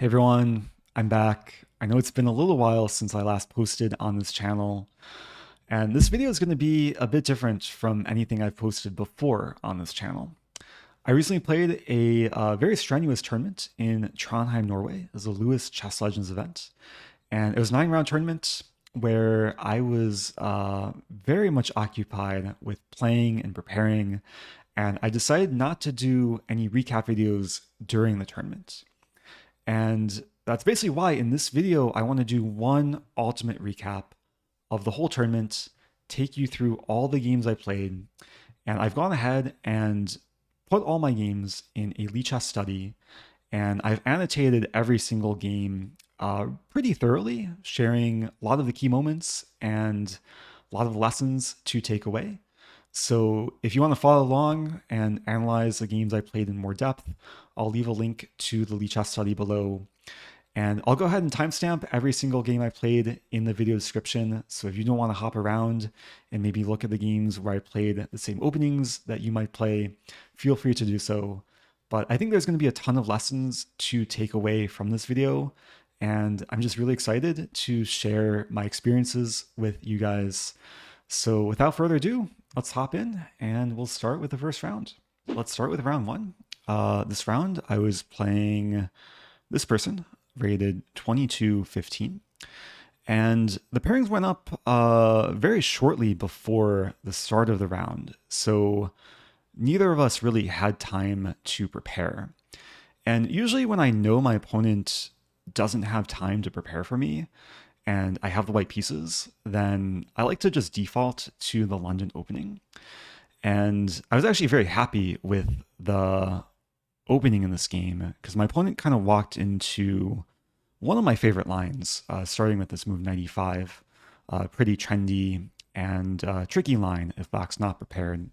Hey everyone, I'm back. I know it's been a little while since I last posted on this channel, and this video is going to be a bit different from anything I've posted before on this channel. I recently played a very strenuous tournament in Trondheim, Norway. It was a Lewis Chess Legends event, and it was a 9-round tournament where I was very much occupied with playing and preparing, and I decided not to do any recap videos during the tournament. And that's basically why in this video, I want to do one ultimate recap of the whole tournament, take you through all the games I played. And I've gone ahead and put all my games in a Lichess study, and I've annotated every single game pretty thoroughly, sharing a lot of the key moments and a lot of lessons to take away. So if you want to follow along and analyze the games I played in more depth, I'll leave a link to the Lichess study below. And I'll go ahead and timestamp every single game I played in the video description. So if you don't want to hop around and maybe look at the games where I played the same openings that you might play, feel free to do so. But I think there's going to be a ton of lessons to take away from this video. And I'm just really excited to share my experiences with you guys. So without further ado, let's hop in and we'll start with the first round. Let's start with round one. This round, I was playing this person, rated 22-15. And the pairings went up very shortly before the start of the round. So neither of us really had time to prepare. And usually when I know my opponent doesn't have time to prepare for me, and I have the white pieces, then I like to just default to the London opening. And I was actually very happy with the opening in this game because my opponent kind of walked into one of my favorite lines, starting with this move 95, pretty trendy and tricky line if black's not prepared.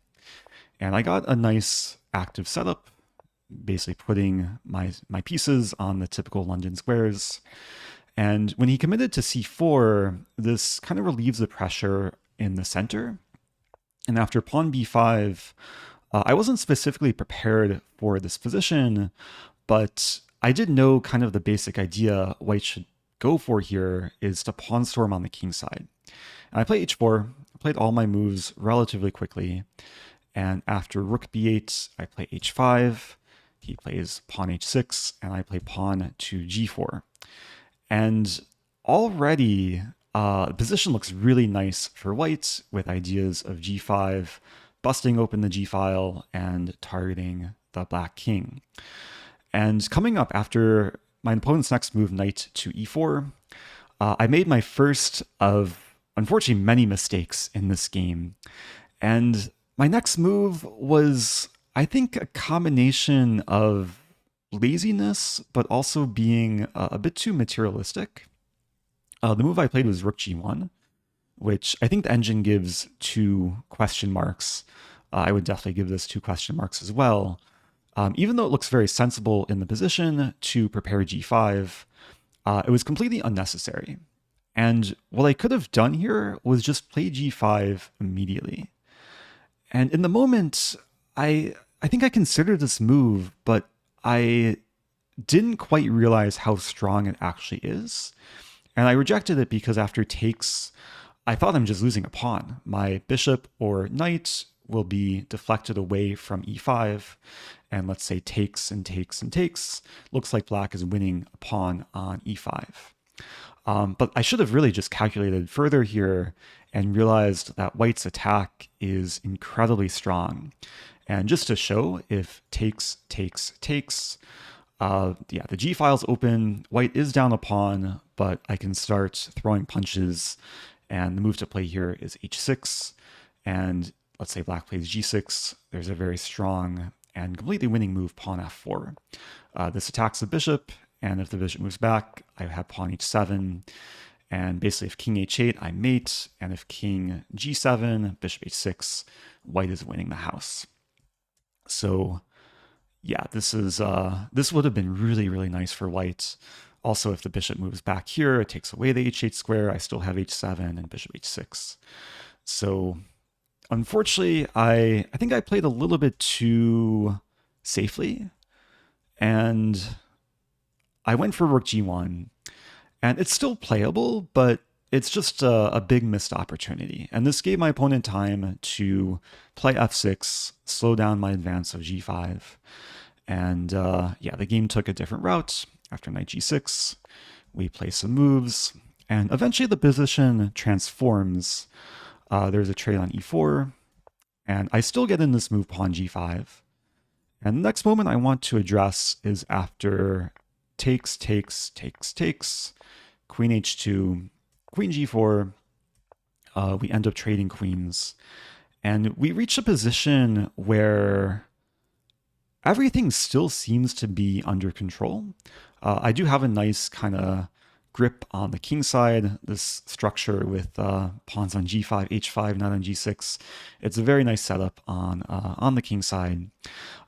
And I got a nice active setup, basically putting my pieces on the typical London squares. And when he committed to c4, this kind of relieves the pressure in the center. And after pawn b5, I wasn't specifically prepared for this position, but I did know kind of the basic idea white should go for here is to pawn storm on the king side. And I play h4, I played all my moves relatively quickly. And after rook b8, I play h5, he plays pawn h6, and I play pawn to g4. And already the position looks really nice for white with ideas of g5, busting open the g-file and targeting the black king. And coming up after my opponent's next move, knight to e4, I made my first of, unfortunately, many mistakes in this game. And my next move was, I think, a combination of laziness, but also being a bit too materialistic. The move I played was rook g1, which I think the engine gives 2 question marks. I would definitely give this 2 question marks as well. Even though it looks very sensible in the position to prepare g5, it was completely unnecessary. And what I could have done here was just play g5 immediately. And in the moment, I think I considered this move, but I didn't quite realize how strong it actually is. And I rejected it because after takes, I thought I'm just losing a pawn. My bishop or knight will be deflected away from e5. And let's say takes and takes and takes. Looks like black is winning a pawn on e5. But I should have really just calculated further here and realized that white's attack is incredibly strong. And just to show, if takes, takes, takes, yeah, the g-file's open, white is down a pawn, but I can start throwing punches, and the move to play here is h6, and let's say black plays g6, there's a very strong and completely winning move, pawn f4. This attacks the bishop, and if the bishop moves back, I have pawn h7, and basically if king h8, I mate, and if king g7, bishop h6, white is winning the house. So yeah, this would have been really, really nice for white. Also, if the bishop moves back here, it takes away the h8 square. I still have h7 and bishop h6. So unfortunately, I think I played a little bit too safely. And I went for rook g1, and it's still playable, but it's just a big missed opportunity. And this gave my opponent time to play f6, slow down my advance of g5. And yeah, the game took a different route. After knight g6, we play some moves, and eventually the position transforms. There's a trade on e4, and I still get in this move pawn g5. And the next moment I want to address is after takes, queen h2, queen g4, we end up trading queens. And we reach a position where everything still seems to be under control. I do have a nice kind of grip on the king side, this structure with pawns on g5, h5, knight on g6. It's a very nice setup on the king side.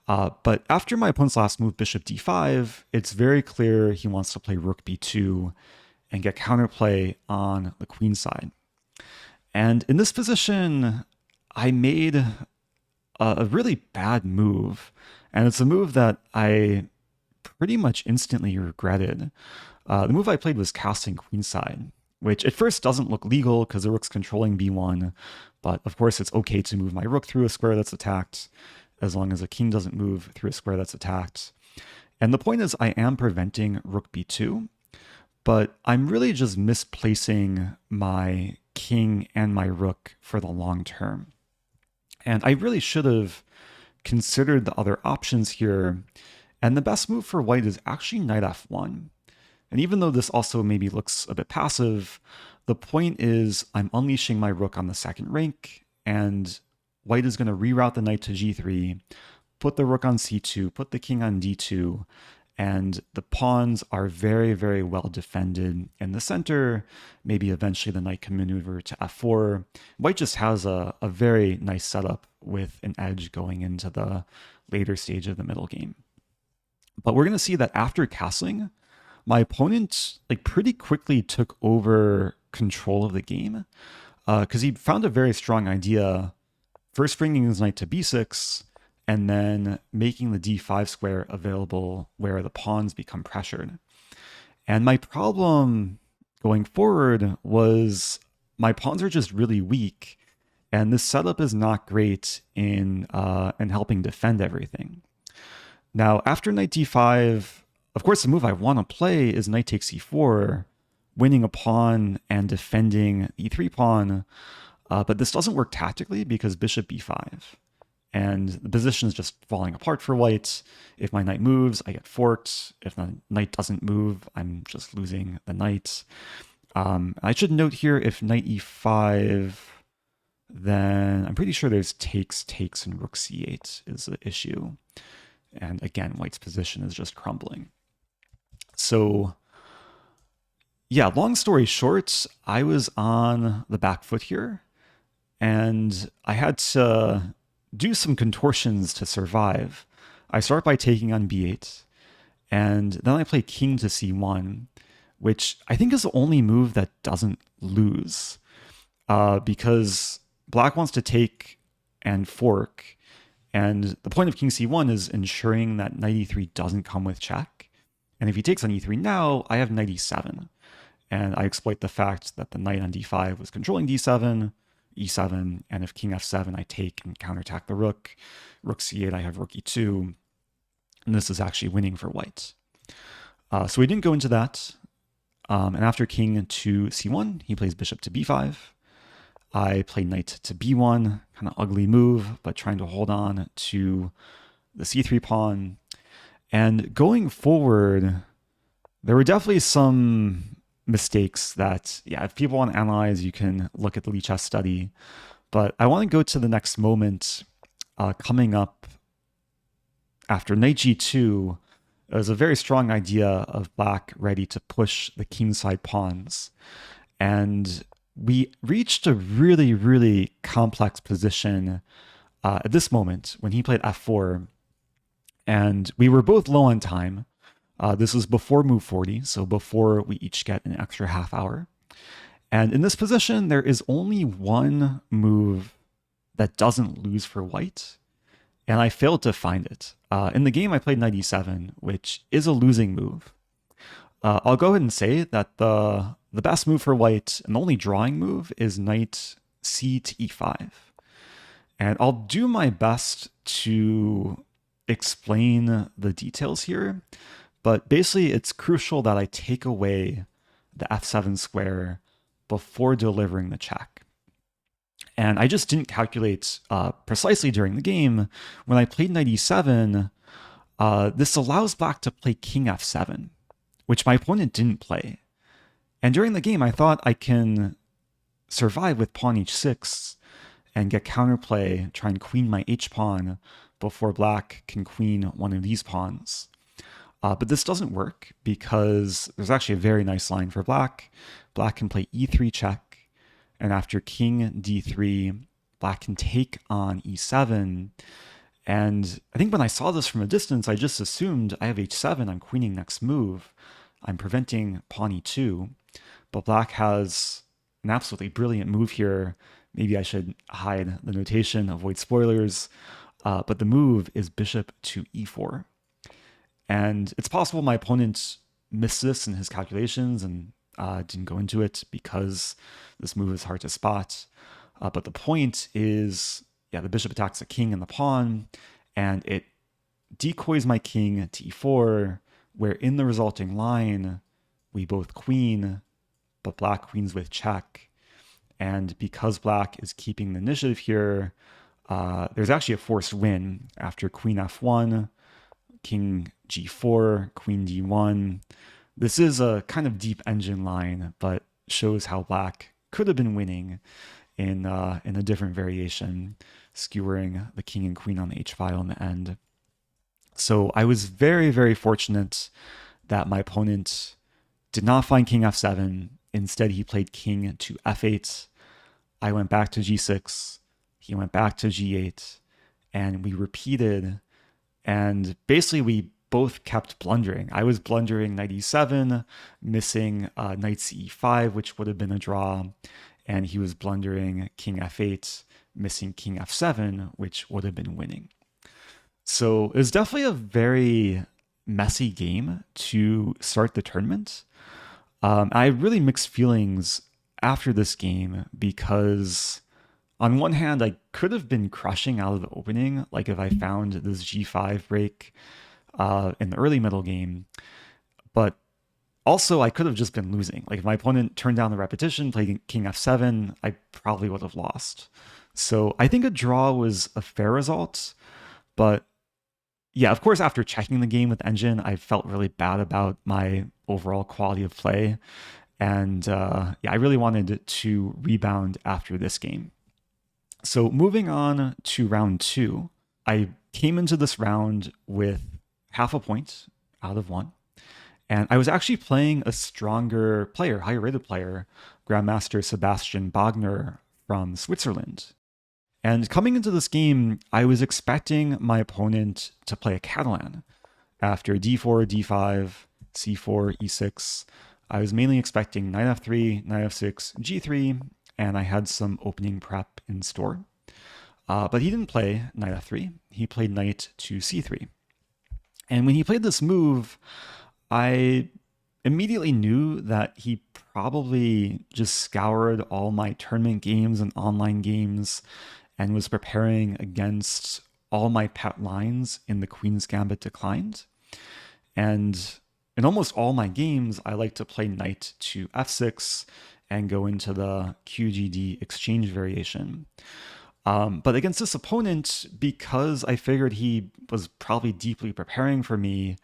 But after my opponent's last move, bishop d5, it's very clear he wants to play rook b2 and get counterplay on the queen side. And in this position, I made a really bad move. And it's a move that I pretty much instantly regretted. The move I played was casting queenside, which at first doesn't look legal because the rook's controlling b1. But of course, it's okay to move my rook through a square that's attacked, as long as a king doesn't move through a square that's attacked. And the point is, I am preventing rook b2, but I'm really just misplacing my king and my rook for the long term. And I really should have considered the other options here. And the best move for white is actually knight f1. And even though this also maybe looks a bit passive, the point is I'm unleashing my rook on the second rank, and white is going to reroute the knight to g3, put the rook on c2, put the king on d2, and the pawns are very, very well defended in the center. Maybe eventually the knight can maneuver to f4. White just has a very nice setup with an edge going into the later stage of the middle game. But we're going to see that after castling, my opponent pretty quickly took over control of the game because he found a very strong idea, first bringing his knight to b6, and then making the d5 square available where the pawns become pressured. And my problem going forward was my pawns are just really weak, and this setup is not great in helping defend everything. Now, after knight d5, of course, the move I want to play is knight takes e4, winning a pawn and defending the e3 pawn, but this doesn't work tactically because bishop b5. And the position is just falling apart for white. If my knight moves, I get forked. If the knight doesn't move, I'm just losing the knight. I should note here, if knight e5, then I'm pretty sure there's takes, and rook c8 is the issue. And again, white's position is just crumbling. So yeah, long story short, I was on the back foot here, and I had to do some contortions to survive. I start by taking on b8, and then I play king to c1, which I think is the only move that doesn't lose, because black wants to take and fork, and the point of king c1 is ensuring that knight e3 doesn't come with check. And if he takes on e3 now, I have knight e7, and I exploit the fact that the knight on d5 was controlling d7, e7, and if king f7, I take and counterattack the rook. Rook c8, I have rook e2, and this is actually winning for white. So we didn't go into that. And after king to c1, he plays bishop to b5. I play knight to b1, kind of ugly move, but trying to hold on to the c3 pawn. And going forward, there were definitely some mistakes that, yeah, if people want to analyze, you can look at the Lee chess study. But I want to go to the next moment coming up after knight g2. It was a very strong idea of black ready to push the kingside pawns. And we reached a really, really complex position at this moment when he played f4. And we were both low on time. This was before move 40, so before we each get an extra half hour. And in this position, there is only one move that doesn't lose for white, and I failed to find it. In the game, I played knight e7, which is a losing move. I'll go ahead and say that the best move for white and the only drawing move is knight c to e5. And I'll do my best to explain the details here, but basically it's crucial that I take away the f7 square before delivering the check. And I just didn't calculate precisely during the game. When I played knight e7, this allows black to play king f7, which my opponent didn't play. And during the game, I thought I can survive with pawn h6 and get counterplay, try and queen my h-pawn before black can queen one of these pawns. But this doesn't work because there's actually a very nice line for black. Black can play e3 check, and after king d3, black can take on e7. And I think when I saw this from a distance, I just assumed I have h7, I'm queening next move. I'm preventing pawn e2, but black has an absolutely brilliant move here. Maybe I should hide the notation, avoid spoilers, but the move is bishop to e4. And it's possible my opponent missed this in his calculations and didn't go into it because this move is hard to spot. But the point is, yeah, the bishop attacks the king and the pawn, and it decoys my king to e4, where in the resulting line, we both queen, but black queens with check. And because black is keeping the initiative here, there's actually a forced win after queen f1, king g4, queen d1. This is a kind of deep engine line, but shows how black could have been winning in a different variation, skewering the king and queen on the h file in the end. So I was very, very fortunate that my opponent did not find king f7. Instead, he played king to f8. I went back to g6. He went back to g8. And we repeated. And basically, we both kept blundering. I was blundering knight e7, missing knight ce5, which would have been a draw. And he was blundering king f8, missing king f7, which would have been winning. So it was definitely a very messy game to start the tournament. I had really mixed feelings after this game because on one hand, I could have been crushing out of the opening, like if I found this g5 break in the early middle game, but also I could have just been losing. Like if my opponent turned down the repetition, played king f7, I probably would have lost. So I think a draw was a fair result, but yeah, of course, after checking the game with Engine, I felt really bad about my overall quality of play. And yeah, I really wanted to rebound after this game. So moving on to round 2, I came into this round with half a point out of 1. And I was actually playing a stronger player, higher rated player, Grandmaster Sebastian Bogner from Switzerland. And coming into this game, I was expecting my opponent to play a Catalan. After d4, d5, c4, e6, I was mainly expecting knight f3, knight f6, g3, and I had some opening prep in store. But he didn't play knight f3. He played knight to c3. And when he played this move, I immediately knew that he probably just scoured all my tournament games and online games and was preparing against all my pet lines in the Queen's Gambit declined. And in almost all my games, I like to play knight to f6 and go into the QGD exchange variation. But against this opponent, because I figured he was probably deeply preparing for me,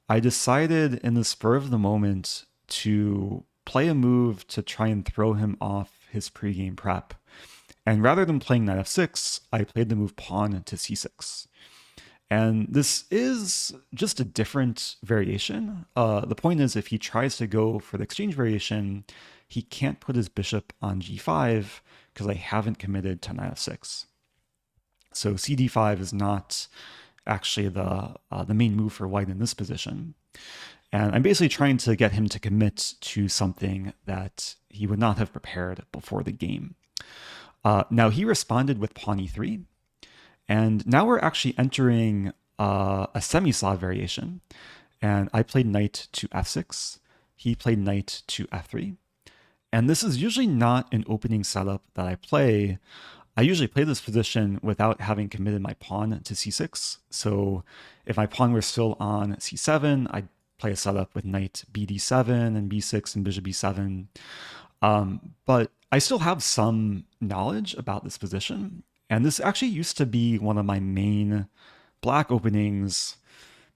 I decided in the spur of the moment to play a move to try and throw him off his pregame prep. And rather than playing knight f6, I played the move pawn to c6. And this is just a different variation. The point is, if he tries to go for the exchange variation, he can't put his bishop on g5 because I haven't committed to knight f6. So cd5 is not actually the main move for white in this position. And I'm basically trying to get him to commit to something that he would not have prepared before the game. Now he responded with pawn e3, and now we're actually entering a Semislav variation. And I played knight to f6, he played knight to f3. And this is usually not an opening setup that I play. I usually play this position without having committed my pawn to c6. So if my pawn were still on c7, I'd play a setup with knight bd7 and b6 and bishop b7. But I still have some knowledge about this position. And this actually used to be one of my main black openings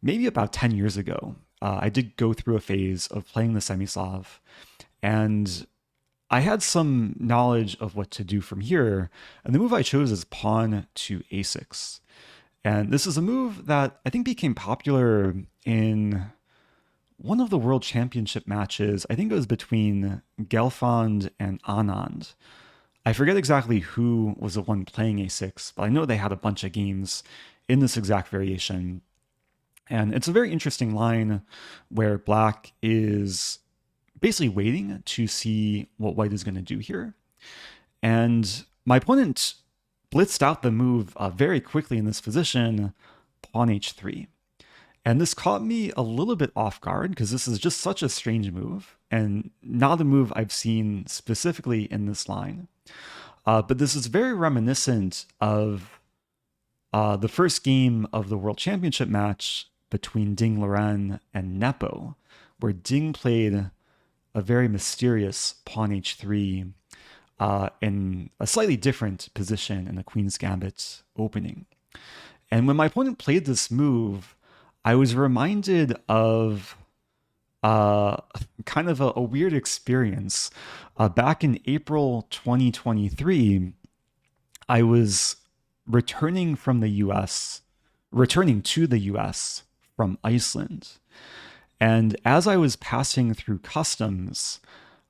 maybe about 10 years ago. I did go through a phase of playing the Semislav, and I had some knowledge of what to do from here. And the move I chose is pawn to a6. And this is a move that I think became popular in one of the World Championship matches. I think it was between Gelfand and Anand. I forget exactly who was the one playing a6, but I know they had a bunch of games in this exact variation. And it's a very interesting line where black is basically waiting to see what white is going to do here. And my opponent blitzed out the move very quickly in this position, pawn h3. And this caught me a little bit off guard because this is just such a strange move and not a move I've seen specifically in this line. But this is very reminiscent of the first game of the World Championship match between Ding Liren and Nepo, where Ding played a very mysterious pawn h3 in a slightly different position in the Queen's Gambit opening. And when my opponent played this move, I was reminded of kind of a weird experience. Back in April 2023, I was returning to the US from Iceland. And as I was passing through customs,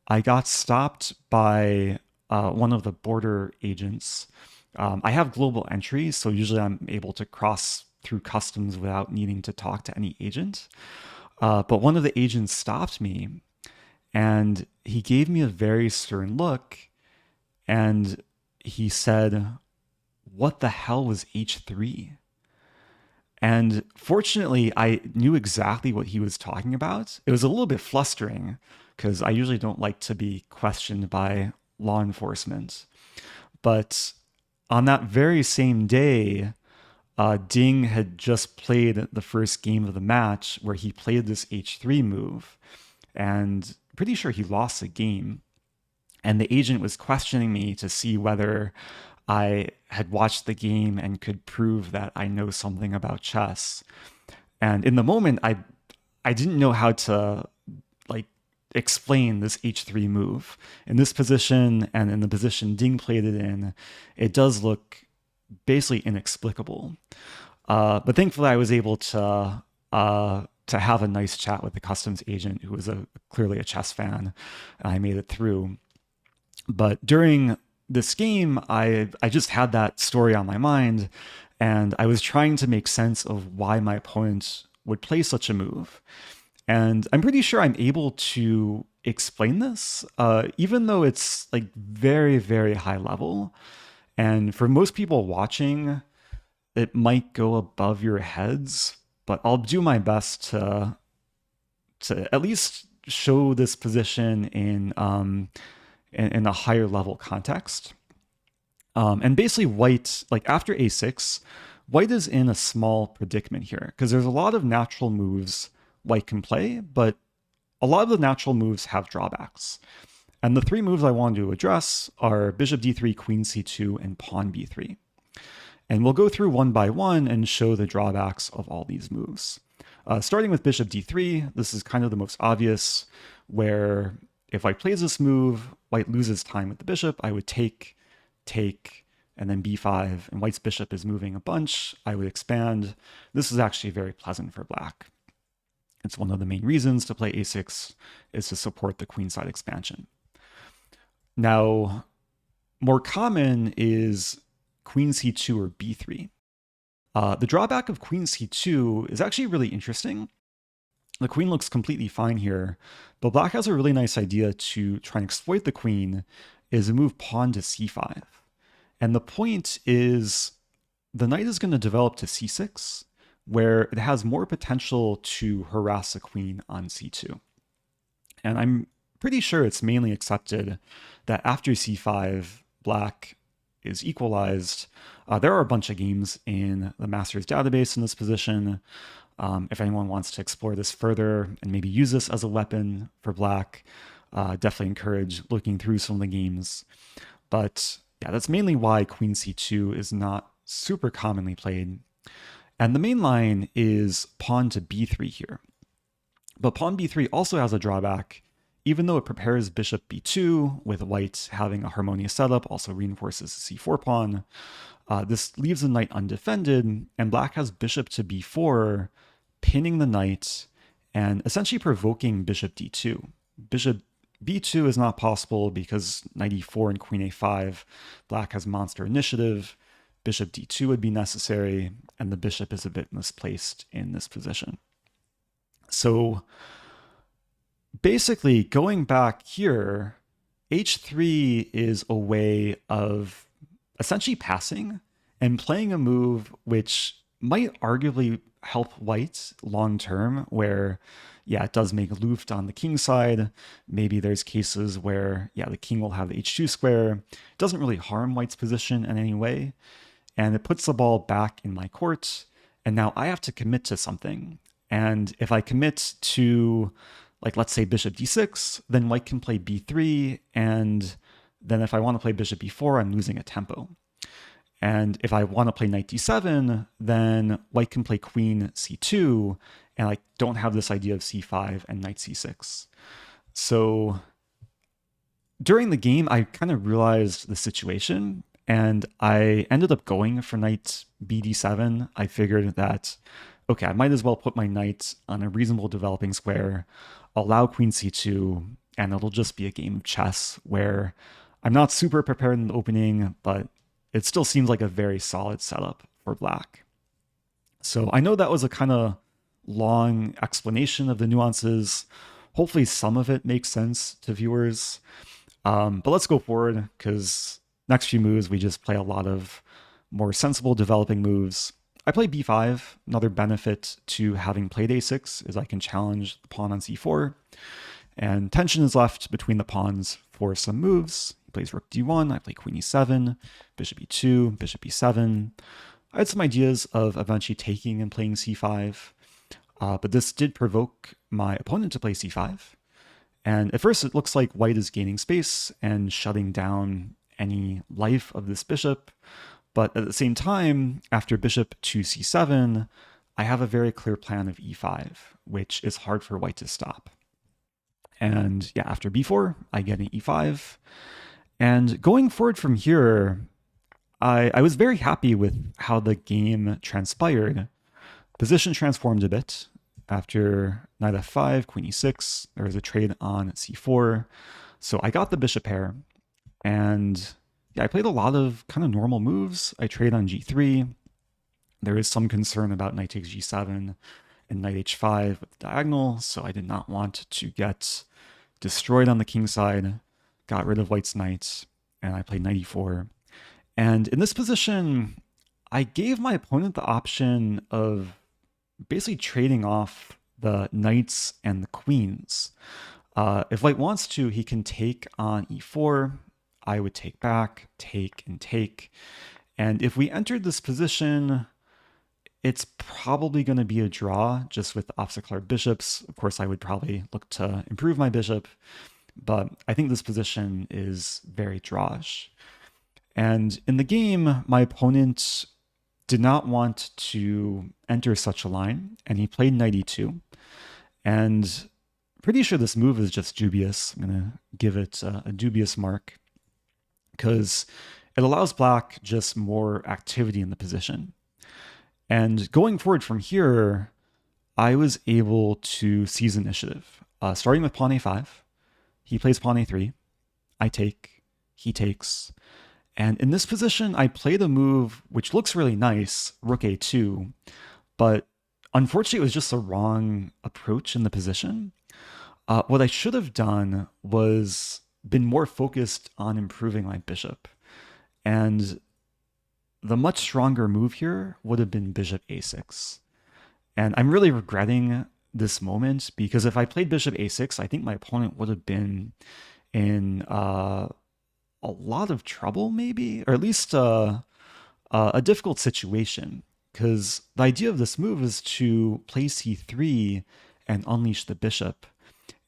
I got stopped by one of the border agents. I have global entry, so usually I'm able to cross through customs without needing to talk to any agent. But one of the agents stopped me, and he gave me a very stern look, and he said, "What the hell was h3?" And fortunately, I knew exactly what he was talking about. It was a little bit flustering because I usually don't like to be questioned by law enforcement. But on that very same day, Ding had just played the first game of the match where he played this h3 move, and pretty sure he lost the game. And the agent was questioning me to see whether I had watched the game and could prove that I know something about chess. And in the moment, I didn't know how to explain this h3 move. In this position and in the position Ding played it in, it does look basically inexplicable. But thankfully, I was able to have a nice chat with the customs agent, who was clearly a chess fan, and I made it through. But during this game, I just had that story on my mind, and I was trying to make sense of why my opponent would play such a move. And I'm pretty sure I'm able to explain this, even though it's very, very high level. And for most people watching, it might go above your heads, but I'll do my best to at least show this position in a higher level context. And basically white, after a6, white is in a small predicament here because there's a lot of natural moves white can play, but a lot of the natural moves have drawbacks. And the three moves I want to address are bishop d3, queen c2, and pawn b3. And we'll go through one by one and show the drawbacks of all these moves. Starting with bishop d3, this is kind of the most obvious, where if white plays this move, white loses time with the bishop. I would take, and then b5, and white's bishop is moving a bunch. I would expand. This is actually very pleasant for black. It's one of the main reasons to play a6 is to support the queenside expansion. Now, more common is queen c2 or b3. The drawback of queen c2 is actually really interesting. The queen looks completely fine here, but black has a really nice idea to try and exploit the queen, is a move pawn to c5. And the point is the knight is going to develop to c6, where it has more potential to harass the queen on c2. And I'm pretty sure it's mainly accepted that after c5, black is equalized. There are a bunch of games in the Masters database in this position. If anyone wants to explore this further and maybe use this as a weapon for black, definitely encourage looking through some of the games. But yeah, that's mainly why queen c2 is not super commonly played. And the main line is pawn to b3 here. But pawn b3 also has a drawback. Even though it prepares bishop b2, with white having a harmonious setup, also reinforces the c4 pawn, this leaves the knight undefended, and black has bishop to b4, pinning the knight, and essentially provoking bishop d2. Bishop b2 is not possible because knight e4 and queen a5, black has monster initiative. Bishop d2 would be necessary, and the bishop is a bit misplaced in this position. So basically, going back here, h3 is a way of essentially passing and playing a move which might arguably help white long term, where, yeah, it does make Luft on the king side. Maybe there's cases where, yeah, the king will have the h2 square. It doesn't really harm white's position in any way. And it puts the ball back in my court. And now I have to commit to something. And if I commit to, like, let's say bishop d6, then white can play b3. And then if I want to play bishop b4, I'm losing a tempo. And if I want to play knight d7, then white can play queen c2, and I don't have this idea of c5 and knight c6. So during the game, I kind of realized the situation, and I ended up going for knight bd7. I figured that, okay, I might as well put my knight on a reasonable developing square, allow queen c2, and it'll just be a game of chess where I'm not super prepared in the opening, but it still seems like a very solid setup for black. So I know that was a kind of long explanation of the nuances. Hopefully some of it makes sense to viewers. But let's go forward, because next few moves, we just play a lot of more sensible developing moves. I play b5. Another benefit to having played a6 is I can challenge the pawn on c4. And tension is left between the pawns for some moves. He plays rook d1, I play queen e7, bishop e2, bishop e7. I had some ideas of eventually taking and playing c5, but this did provoke my opponent to play c5. And at first it looks like white is gaining space and shutting down any life of this bishop. But at the same time, after bishop to c7, I have a very clear plan of e5, which is hard for white to stop. And yeah, after b4, I get an e5. And going forward from here, I was very happy with how the game transpired. Position transformed a bit. After knight f5, queen e6, there was a trade on c4. So I got the bishop pair. And yeah, I played a lot of kind of normal moves. I trade on g3. There is some concern about knight takes g7 and knight h5 with the diagonal, so I did not want to get destroyed on the king side. Got rid of white's knight, and I played knight e4. And in this position, I gave my opponent the option of basically trading off the knights and the queens. If white wants to, he can take on e4. I would take back, take, and take. And if we entered this position, it's probably going to be a draw just with the opposite color bishops. Of course, I would probably look to improve my bishop, but I think this position is very drawish. And in the game, my opponent did not want to enter such a line, and he played knight e2. And pretty sure this move is just dubious. I'm going to give it a dubious mark, because it allows black just more activity in the position. And going forward from here, I was able to seize initiative. Starting with pawn a5, he plays pawn a3, I take, he takes. And in this position, I played a move which looks really nice, rook a2, but unfortunately it was just the wrong approach in the position. What I should have done was been more focused on improving my bishop. And the much stronger move here would have been bishop a6. And I'm really regretting this moment, because if I played bishop a6, I think my opponent would have been in a lot of trouble, maybe, or at least a difficult situation. Because the idea of this move is to play c3 and unleash the bishop.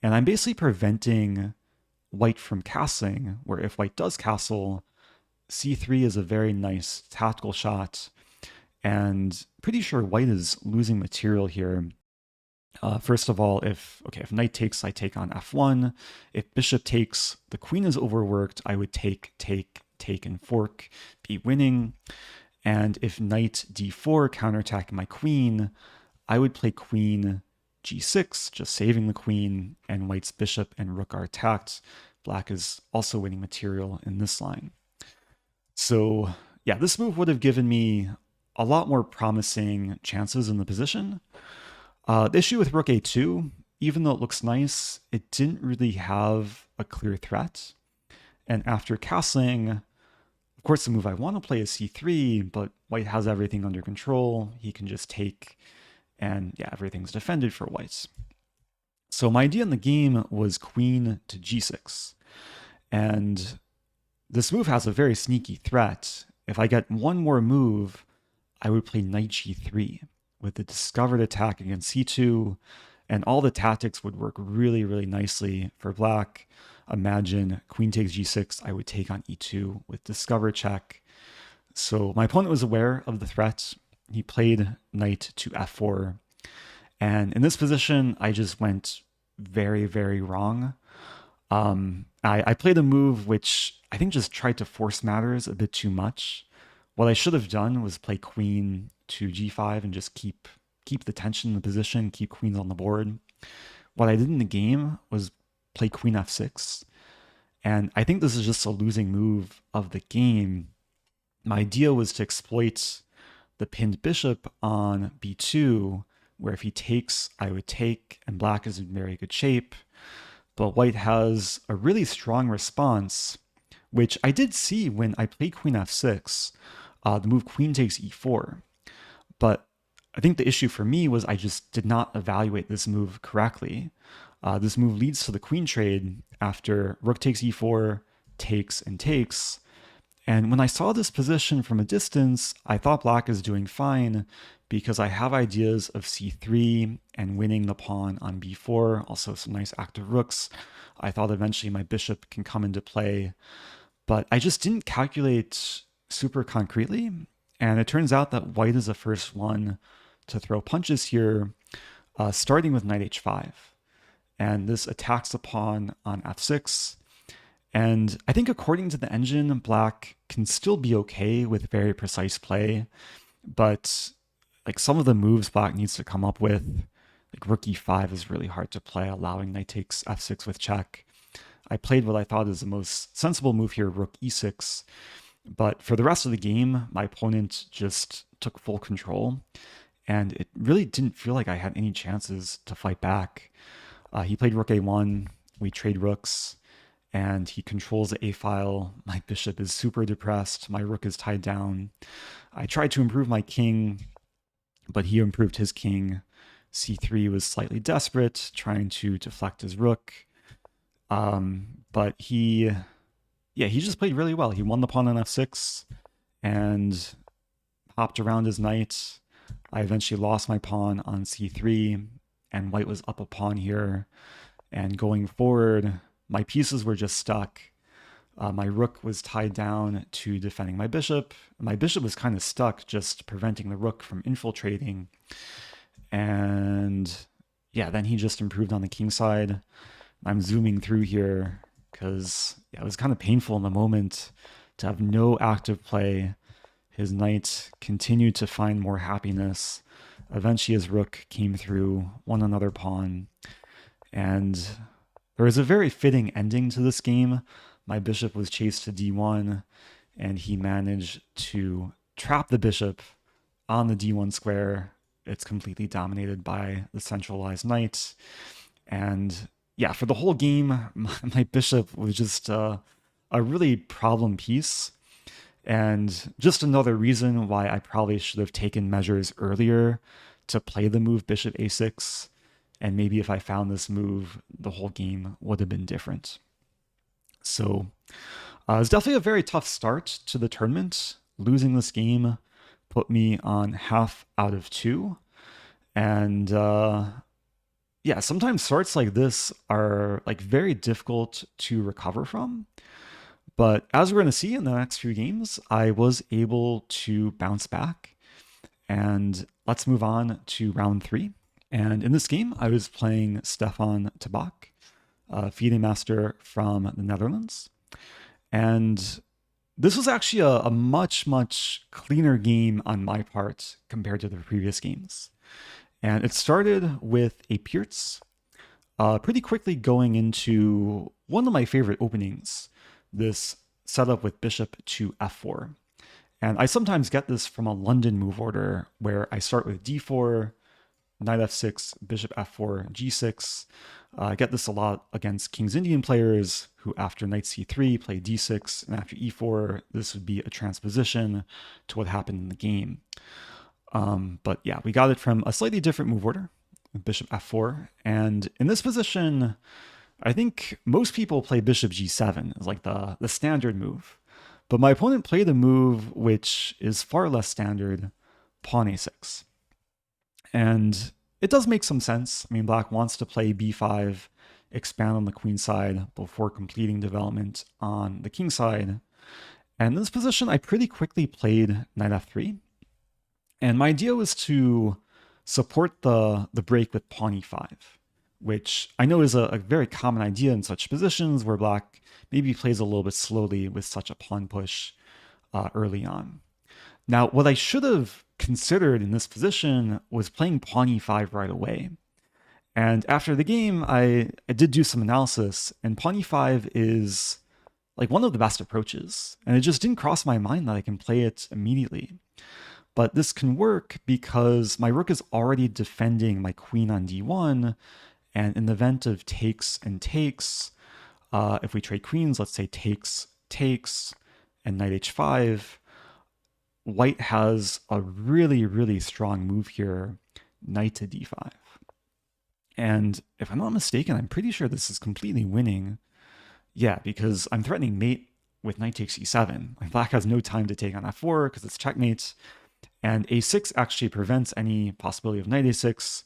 And I'm basically preventing white from castling, where if white does castle, c3 is a very nice tactical shot. And pretty sure white is losing material here. First of all, if knight takes, I take on f1. If bishop takes, the queen is overworked. I would take, and fork, be winning. And if knight d4 counterattacking my queen, I would play queen g6, just saving the queen, and white's bishop and rook are attacked. Black is also winning material in this line. So yeah, this move would have given me a lot more promising chances in the position. The issue with rook a2, even though it looks nice, it didn't really have a clear threat. And after castling, of course the move I want to play is c3, but white has everything under control. He can just take, and yeah, everything's defended for white. So my idea in the game was queen to g6. And this move has a very sneaky threat. If I get one more move, I would play knight g3 with the discovered attack against c2, and all the tactics would work really, really nicely for black. Imagine queen takes g6, I would take on e2 with discover check. So my opponent was aware of the threat. He played knight to f4. And in this position, I just went very, very wrong. I played a move which I think just tried to force matters a bit too much. What I should have done was play queen to g5 and just keep the tension in the position, keep queens on the board. What I did in the game was play queen f6. And I think this is just a losing move of the game. My idea was to exploit the pinned bishop on b2, where if he takes, I would take, and black is in very good shape. But white has a really strong response, which I did see when I played queen f6, the move queen takes e4. But I think the issue for me was I just did not evaluate this move correctly. This move leads to the queen trade after rook takes e4, takes and takes. And when I saw this position from a distance, I thought black is doing fine because I have ideas of c3 and winning the pawn on b4, also some nice active rooks. I thought eventually my bishop can come into play, but I just didn't calculate super concretely. And it turns out that white is the first one to throw punches here, starting with knight h5. And this attacks the pawn on f6. And I think according to the engine, black can still be okay with very precise play, but like some of the moves black needs to come up with, like rook e5 is really hard to play, allowing knight takes f6 with check. I played what I thought is the most sensible move here, rook e6. But for the rest of the game, my opponent just took full control, and it really didn't feel like I had any chances to fight back. He played rook a1, we trade rooks, and he controls the a-file. My bishop is super depressed, my rook is tied down. I tried to improve my king, but he improved his king. c3 was slightly desperate, trying to deflect his rook. But he just played really well. He won the pawn on f6 and hopped around his knight. I eventually lost my pawn on c3, and white was up a pawn here. And going forward, my pieces were just stuck. My rook was tied down to defending my bishop. My bishop was kind of stuck, just preventing the rook from infiltrating. And yeah, then he just improved on the king side. I'm zooming through here because it was kind of painful in the moment to have no active play. His knight continued to find more happiness. Eventually his rook came through, won another pawn, and there was a very fitting ending to this game. My bishop was chased to d1, and he managed to trap the bishop on the d1 square. It's completely dominated by the centralized knight. And yeah, for the whole game, my bishop was just a really problem piece. And just another reason why I probably should have taken measures earlier to play the move bishop a6. And maybe if I found this move, the whole game would have been different. So it's definitely a very tough start to the tournament. Losing this game put me on half out of 2. And yeah, sometimes starts like this are like very difficult to recover from. But as we're going to see in the next few games, I was able to bounce back. And let's move on to round 3. And in this game, I was playing Stefan Tabak, a FIDE master from the Netherlands. And this was actually a much, much cleaner game on my part compared to the previous games. And it started with a Pirc, pretty quickly going into one of my favorite openings, this setup with bishop to f4. And I sometimes get this from a London move order where I start with d4, knight f6, bishop f4, g6. I get this a lot against King's Indian players who after knight c3 play d6, and after e4, this would be a transposition to what happened in the game. But yeah, we got it from a slightly different move order, bishop f4. And in this position, I think most people play bishop g7 as like the standard move. But my opponent played a move which is far less standard, pawn a6. And it does make some sense. I mean, black wants to play b5, expand on the queen side before completing development on the king side. And in this position, I pretty quickly played knight f3. And my idea was to support the break with pawn e5, which I know is a very common idea in such positions where black maybe plays a little bit slowly with such a pawn push early on. Now, what I should have considered in this position was playing pawn e5 right away. And after the game, I did do some analysis, and pawn e5 is like one of the best approaches. And it just didn't cross my mind that I can play it immediately. But this can work because my rook is already defending my queen on d1, and in the event of takes and takes, if we trade queens, let's say takes, takes, and knight h5, white has a really, really strong move here, knight to d5. And if I'm not mistaken, I'm pretty sure this is completely winning. Yeah, because I'm threatening mate with knight takes e7. Like black has no time to take on f4 because it's checkmate. And a6 actually prevents any possibility of knight a6.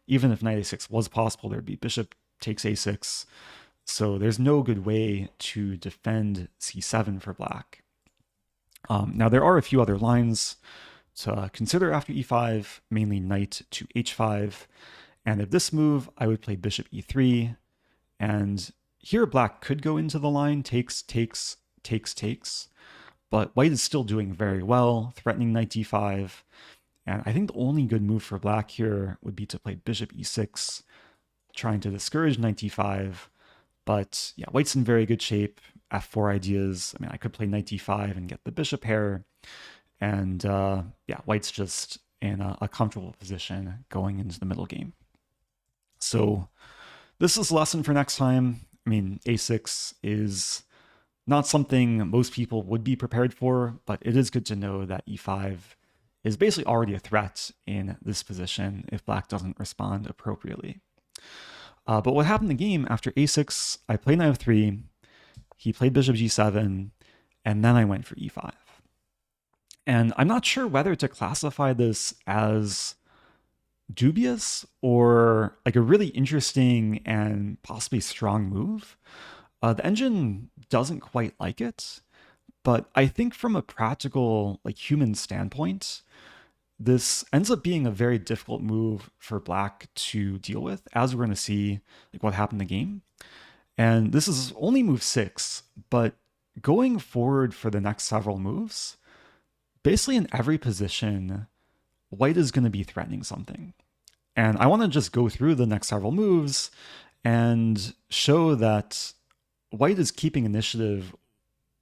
Even if knight a6 was possible, there'd be bishop takes a6. So there's no good way to defend c7 for black. Now, there are a few other lines to consider after e5, mainly knight to h5. And if this move, I would play bishop e3. And here black could go into the line, takes, takes, takes, takes. But white is still doing very well, threatening knight d5. And I think the only good move for black here would be to play bishop e6, trying to discourage knight d5. But yeah, white's in very good shape. f4 ideas. I mean, I could play knight d5 and get the bishop pair. And yeah, white's just in a comfortable position going into the middle game. So this is a lesson for next time. I mean, a6 is not something most people would be prepared for, but it is good to know that e5 is basically already a threat in this position if black doesn't respond appropriately. But what happened in the game, after a6, I played knight f3, he played bishop g7, and then I went for e5. And I'm not sure whether to classify this as dubious or like a really interesting and possibly strong move. The engine doesn't quite like it, but I think from a practical, like human standpoint, this ends up being a very difficult move for black to deal with, as we're going to see like what happened in the game. And this is only move 6, but going forward for the next several moves, basically in every position, white is going to be threatening something. And I want to just go through the next several moves and show that white is keeping initiative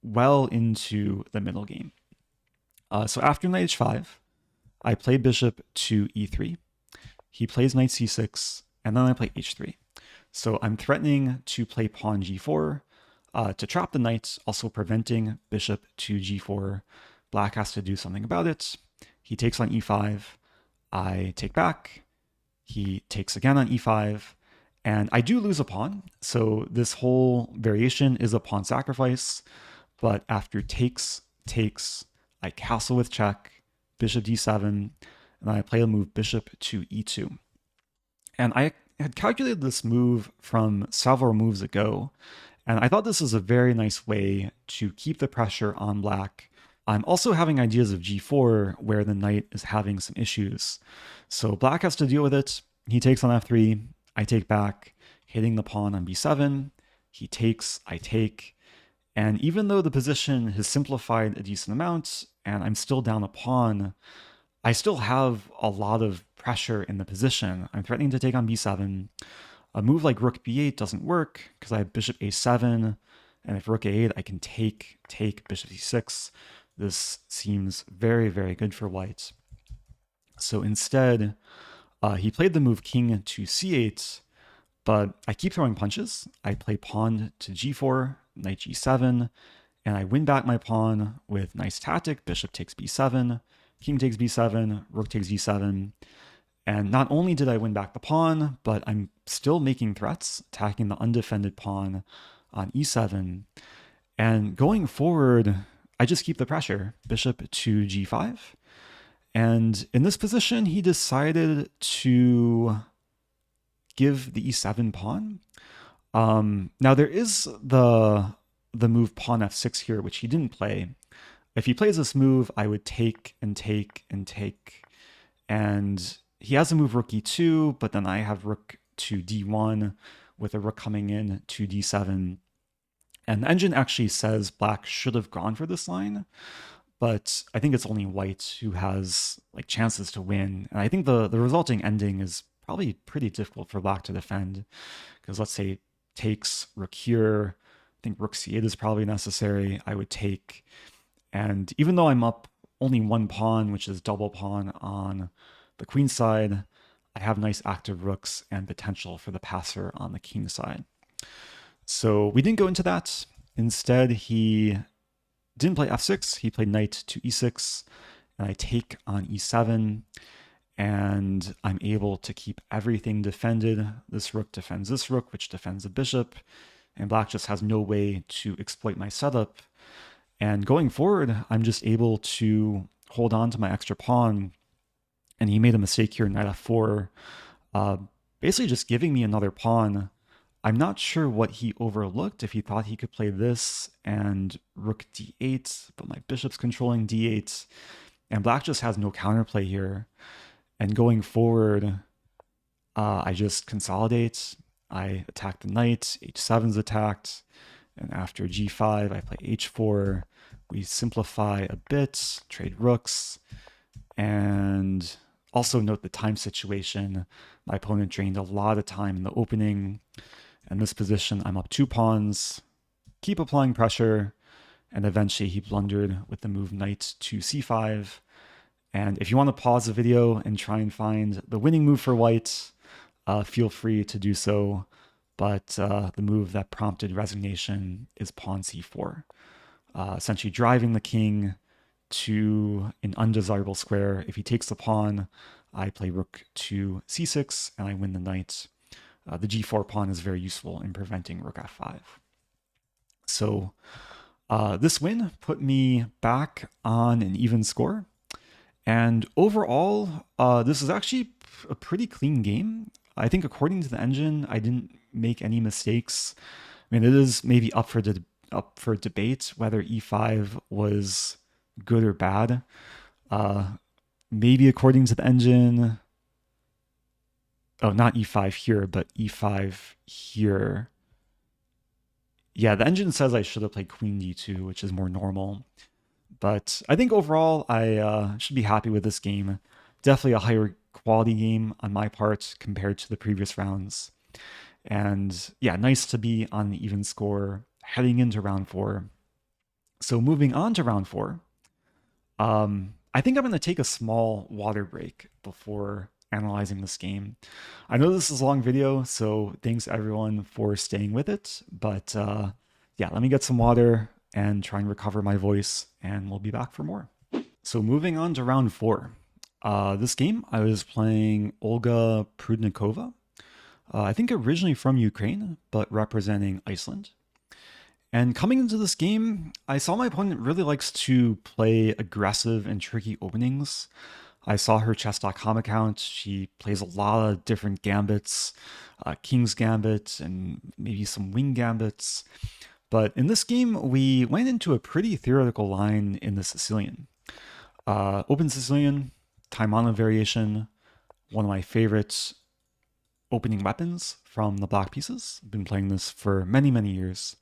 well into the middle game. So after knight h5, I play bishop to e3. He plays knight c6, and then I play h3. So I'm threatening to play pawn g4 to trap the knight, also preventing bishop to g4. Black has to do something about it. He takes on e5. I take back, He takes again on e5, and I do lose a pawn. So this whole variation is a pawn sacrifice, but after takes, I castle with check, bishop d7, and then I play a move bishop to e2. And I had calculated this move from several moves ago, and I thought this was a very nice way to keep the pressure on black. I'm also having ideas of g4 where the knight is having some issues. So black has to deal with it. He takes on f3, I take back, hitting the pawn on b7. He takes, I take. And even though the position has simplified a decent amount and I'm still down a pawn, I still have a lot of pressure in the position. I'm threatening to take on b7. A move like rook b8 doesn't work because I have bishop a7, and if rook a8, I can take bishop c6. This seems very, very good for white. So instead, he played the move king to c8, but I keep throwing punches. I play pawn to g4, knight g7, and I win back my pawn with nice tactic. Bishop takes b7, king takes b7, rook takes g7. And not only did I win back the pawn, but I'm still making threats, attacking the undefended pawn on e7. And going forward, I just keep the pressure. Bishop to g5. And in this position, he decided to give the e7 pawn. Now there is the move pawn f6 here, which he didn't play. If he plays this move, I would take and take and take. And he has a move rook e2, but then I have rook to d1 with a rook coming in to d7. And the engine actually says black should have gone for this line, but I think it's only white who has like chances to win. And I think the resulting ending is probably pretty difficult for black to defend, because let's say takes rook here. I think rook c8 is probably necessary. I would take. And even though I'm up only one pawn, which is double pawn on the queen side, I have nice active rooks and potential for the passer on the king side. So we didn't go into that. Instead, he didn't play f6. He played knight to e6, and I take on e7, and I'm able to keep everything defended. This rook defends this rook, which defends the bishop, and black just has no way to exploit my setup. And going forward, I'm just able to hold on to my extra pawn. And he made a mistake here, knight f4, basically just giving me another pawn. I'm not sure what he overlooked, if he thought he could play this and rook d8, but my bishop's controlling d8, and black just has no counterplay here. And going forward, I just consolidate. I attack the knight, h7's attacked, and after g5, I play h4. We simplify a bit, trade rooks, and also note the time situation. My opponent drained a lot of time in the opening. In this position, I'm up 2 pawns, keep applying pressure, and eventually he blundered with the move knight to c5. And if you want to pause the video and try and find the winning move for white, feel free to do so. But the move that prompted resignation is pawn c4, essentially driving the king to an undesirable square. If he takes the pawn, I play rook to c6, and I win the knight. The g4 pawn is very useful in preventing rook f5. So this win put me back on an even score. And overall, this is actually a pretty clean game. I think according to the engine, I didn't make any mistakes. I mean, it is maybe up for debate whether e5 was good or bad. Maybe according to the engine, oh, not e5 here, but e5 here. Yeah, the engine says I should have played queen d2, which is more normal. But I think overall, I should be happy with this game. Definitely a higher quality game on my part compared to the previous rounds. And yeah, nice to be on an even score heading into round 4. So moving on to round 4, I think I'm going to take a small water break before analyzing this game. I know this is a long video, so thanks everyone for staying with it. But yeah, let me get some water and try and recover my voice, and we'll be back for more. So moving on to round 4. This game, I was playing Olga Prudnikova, I think originally from Ukraine, but representing Iceland. And coming into this game, I saw my opponent really likes to play aggressive and tricky openings. I saw her chess.com account. She plays a lot of different gambits, King's Gambit, and maybe some wing gambits. But in this game, we went into a pretty theoretical line in the Sicilian. Open Sicilian, Taimanov variation, one of my favorite opening weapons from the black pieces. I've been playing this for many, many years.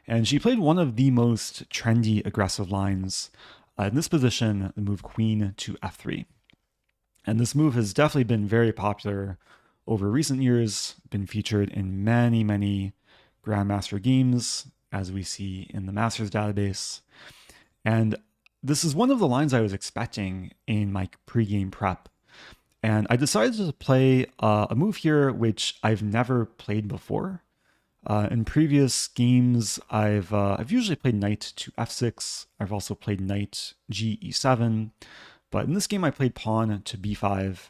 And she played one of the most trendy aggressive lines in this position, the move queen to f3. And this move has definitely been very popular over recent years, been featured in many, many Grandmaster games, as we see in the Masters database. And this is one of the lines I was expecting in my pregame prep. And I decided to play a move here which I've never played before. In previous games, I've usually played knight to f6. I've also played knight g e7. But in this game, I played pawn to b5,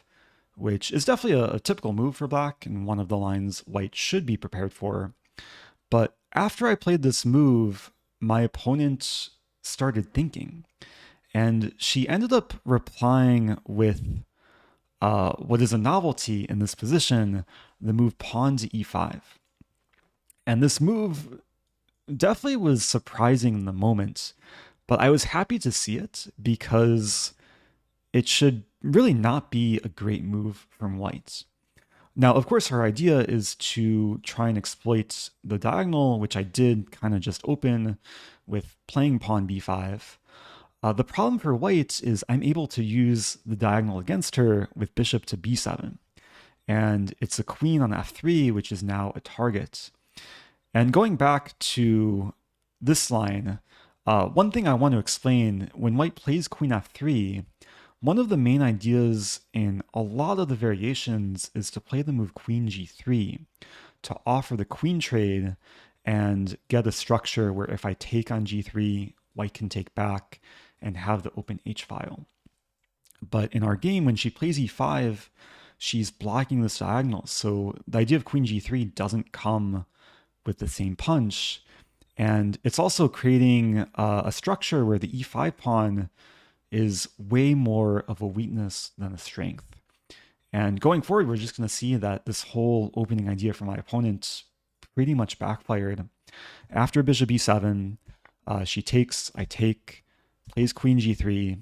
which is definitely a typical move for black and one of the lines white should be prepared for. But after I played this move, my opponent started thinking. And she ended up replying with what is a novelty in this position, the move pawn to e5. And this move definitely was surprising in the moment, but I was happy to see it because it should really not be a great move from white. Now, of course, her idea is to try and exploit the diagonal, which I did kind of just open with playing pawn b5. The problem for white is I'm able to use the diagonal against her with bishop to b7. And it's a queen on f3, which is now a target. And going back to this line, one thing I want to explain, when white plays queen f3, one of the main ideas in a lot of the variations is to play the move queen g3 to offer the queen trade and get a structure where if I take on g3, white can take back and have the open h-file. But in our game, when she plays e5, she's blocking this diagonal. So the idea of queen g3 doesn't come with the same punch. And it's also creating a structure where the e5 pawn is way more of a weakness than a strength. And going forward, we're just going to see that this whole opening idea for my opponent pretty much backfired. After bishop e7, she takes, I take, plays queen g3,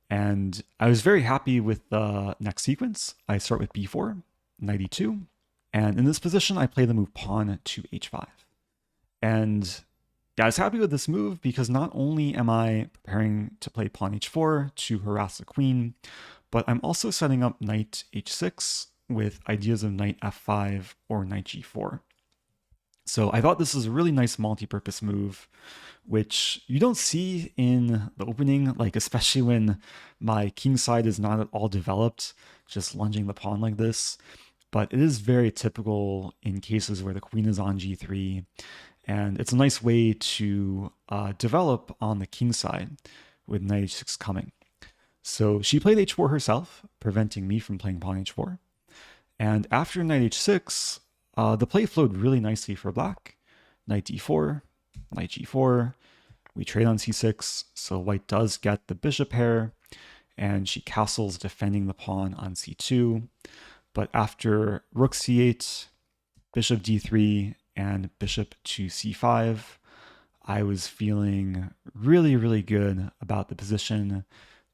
and I was very happy with the next sequence. I start with b4, knight e2, and in this position, I play the move pawn to h5. And yeah, I was happy with this move because not only am I preparing to play pawn h4 to harass the queen, but I'm also setting up knight h6 with ideas of knight f5 or knight g4. So I thought this was a really nice multi-purpose move, which you don't see in the opening, like especially when my king side is not at all developed, just lunging the pawn like this. But it is very typical in cases where the queen is on g3, and it's a nice way to develop on the king side with knight h6 coming. So she played h4 herself, preventing me from playing pawn h4. And after knight h6, the play flowed really nicely for black. Knight d4, knight g4, we trade on c6, so white does get the bishop pair, and she castles defending the pawn on c2. But after rook c8, bishop d3, and bishop to c5, I was feeling really, really good about the position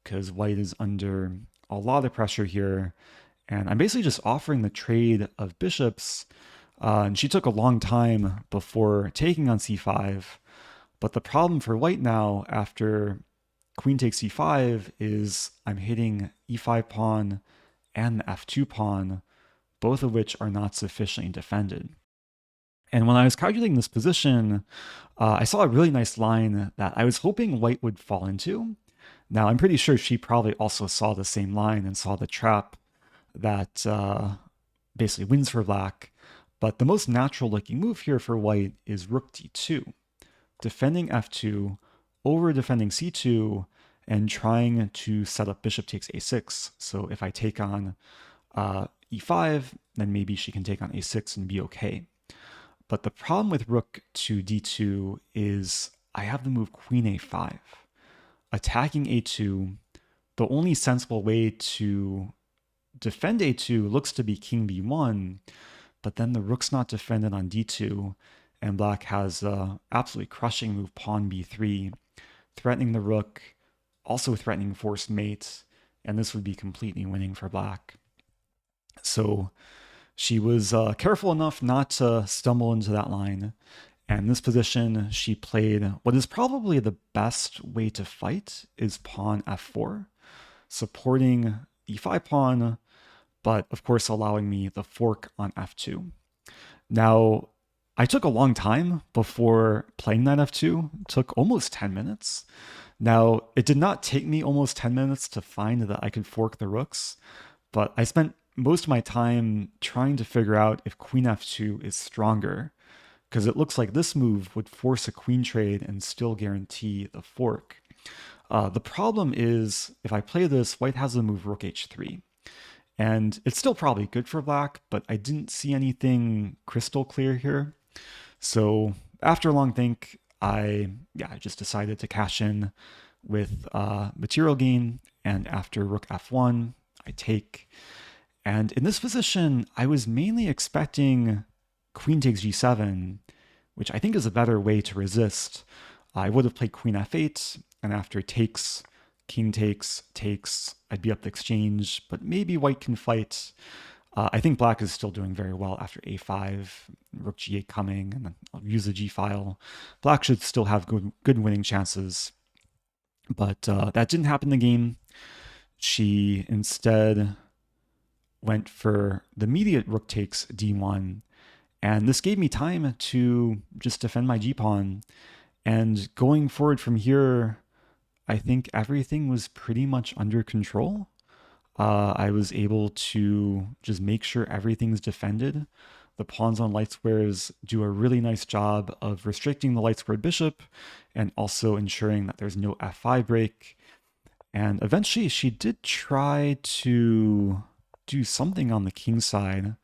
because white is under a lot of pressure here. And I'm basically just offering the trade of bishops. And she took a long time before taking on c5. But the problem for white now after queen takes c5 is I'm hitting e5 pawn and the f2 pawn, both of which are not sufficiently defended. And when I was calculating this position, I saw a really nice line that I was hoping white would fall into. Now, I'm pretty sure she probably also saw the same line and saw the trap that basically wins for black. But the most natural looking move here for white is rook d2, defending f2 over defending c2, and trying to set up bishop takes a6. So if I take on e5, then maybe she can take on a6 and be okay. But the problem with rook to d2 is I have the move queen a5. Attacking a2, the only sensible way to defend a2 looks to be king b1, but then the rook's not defended on d2, and black has a absolutely crushing move pawn b3, threatening the rook, also threatening forced mate, and this would be completely winning for black. So she was careful enough not to stumble into that line. And in this position, she played what is probably the best way to fight is pawn f4, supporting e5 pawn, but of course allowing me the fork on f2. Now, I took a long time before playing that f2. It took almost 10 minutes. Now, it did not take me almost 10 minutes to find that I could fork the rooks, but I spent most of my time trying to figure out if queen f2 is stronger, because it looks like this move would force a queen trade and still guarantee the fork. The problem is, if I play this, white has the move rook h3. And it's still probably good for black, but I didn't see anything crystal clear here. So after a long think, I just decided to cash in with material gain. And after rook f1, I take. And in this position, I was mainly expecting queen takes g7, which I think is a better way to resist. I would have played queen f8, and after takes, king takes, I'd be up the exchange, but maybe white can fight. I think black is still doing very well after a5, rook g8 coming, and then I'll use the g-file. Black should still have good winning chances, but that didn't happen in the game. She instead went for the immediate rook takes d1, and this gave me time to just defend my g-pawn. And going forward from here, I think everything was pretty much under control. I was able to just make sure everything's defended. The pawns on light squares do a really nice job of restricting the light squared bishop and also ensuring that there's no f5 break. And eventually she did try to do something on the king side.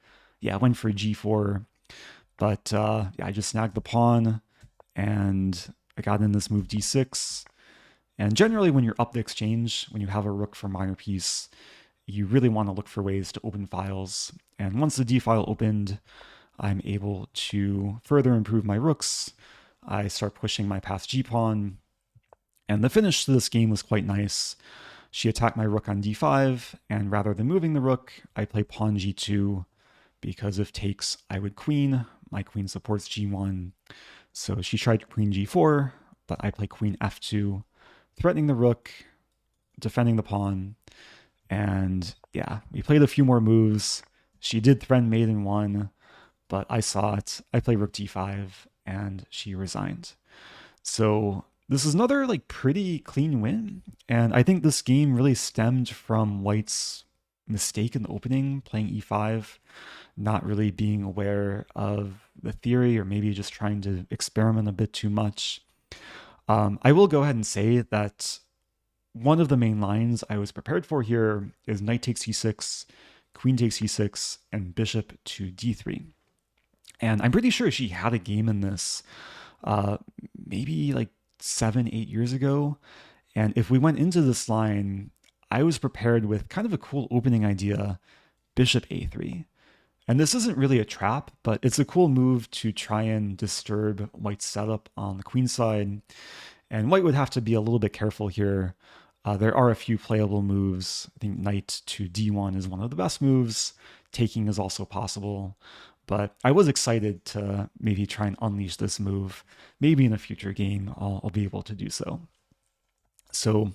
Yeah, I went for g4, but I just snagged the pawn and I got in this move d6. And generally when you're up the exchange, when you have a rook for minor piece, you really want to look for ways to open files. And once the d file opened, I'm able to further improve my rooks. I start pushing my past g pawn. And the finish to this game was quite nice. She attacked my rook on d5, and rather than moving the rook, I play pawn g2, because if takes, I would queen. My queen supports g1. So she tried queen g4, but I play queen f2, threatening the rook, defending the pawn. And yeah, we played a few more moves. She did threaten mate in one, but I saw it. I played rook d5, and she resigned. So this is another pretty clean win. And I think this game really stemmed from white's mistake in the opening, playing e5, not really being aware of the theory, or maybe just trying to experiment a bit too much. I will go ahead and say that one of the main lines I was prepared for here is knight takes e6, queen takes e6, and bishop to d3. And I'm pretty sure she had a game in this maybe 7-8 years ago. And if we went into this line, I was prepared with kind of a cool opening idea, bishop a3. And this isn't really a trap, but it's a cool move to try and disturb white's setup on the queen side. And white would have to be a little bit careful here. There are a few playable moves. I think knight to d1 is one of the best moves. Taking is also possible. But I was excited to maybe try and unleash this move. Maybe in a future game, I'll be able to do so. So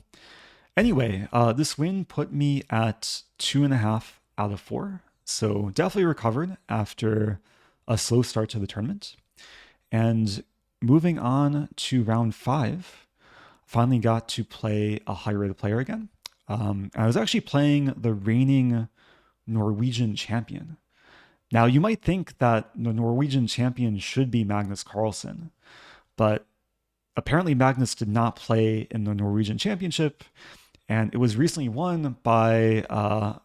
anyway, this win put me at 2.5 out of 4. So definitely recovered after a slow start to the tournament. And moving on to round 5, finally got to play a high-rated player again. I was actually playing the reigning Norwegian champion. Now, you might think that the Norwegian champion should be Magnus Carlsen, but apparently Magnus did not play in the Norwegian Championship, and it was recently won by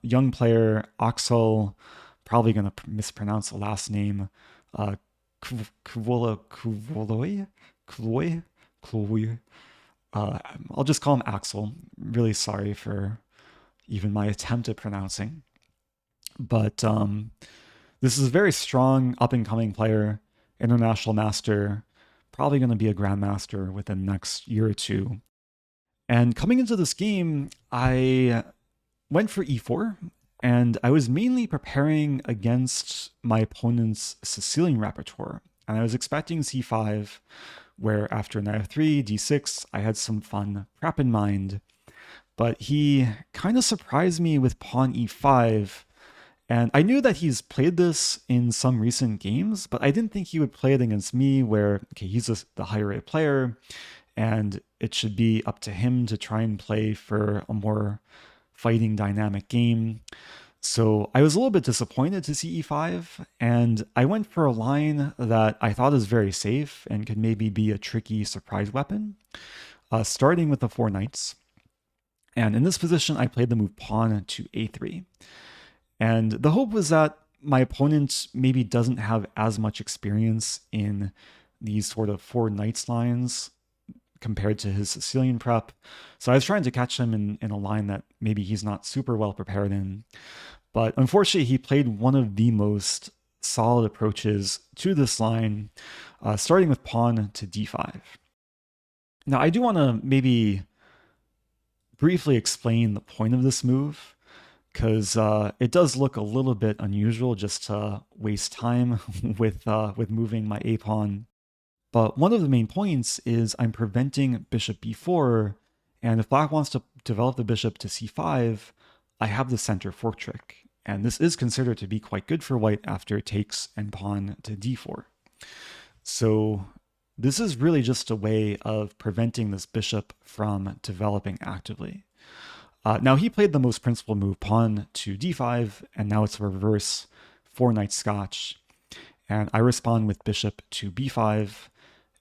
young player Axel, probably going to mispronounce the last name, uh, Kvoloy? Kloy? I'll just call him Axel. Really sorry for even my attempt at pronouncing. But this is a very strong up and coming player, international master, probably going to be a grandmaster within the next year or two. And coming into this game, I went for e4, and I was mainly preparing against my opponent's Sicilian repertoire. And I was expecting c5, where after knight f3, d6, I had some fun prep in mind. But he kind of surprised me with pawn e5, and I knew that he's played this in some recent games, but I didn't think he would play it against me where, okay, he's the higher rate player, and it should be up to him to try and play for a more fighting dynamic game. So I was a little bit disappointed to see e5, and I went for a line that I thought is very safe and could maybe be a tricky surprise weapon, starting with the 4 knights. And in this position, I played the move pawn to a3. And the hope was that my opponent maybe doesn't have as much experience in these sort of 4 knights lines compared to his Sicilian prep. So I was trying to catch him in a line that maybe he's not super well prepared in. But unfortunately, he played one of the most solid approaches to this line, starting with pawn to d5. Now, I do want to maybe briefly explain the point of this move, because it does look a little bit unusual just to waste time with moving my a pawn. But one of the main points is I'm preventing bishop b4, and if black wants to develop the bishop to c5, I have the center fork trick, and this is considered to be quite good for white after takes and pawn to d4. So this is really just a way of preventing this bishop from developing actively. Now he played the most principled move, pawn to d5, and now it's a reverse 4 knight scotch. And I respond with bishop to b5,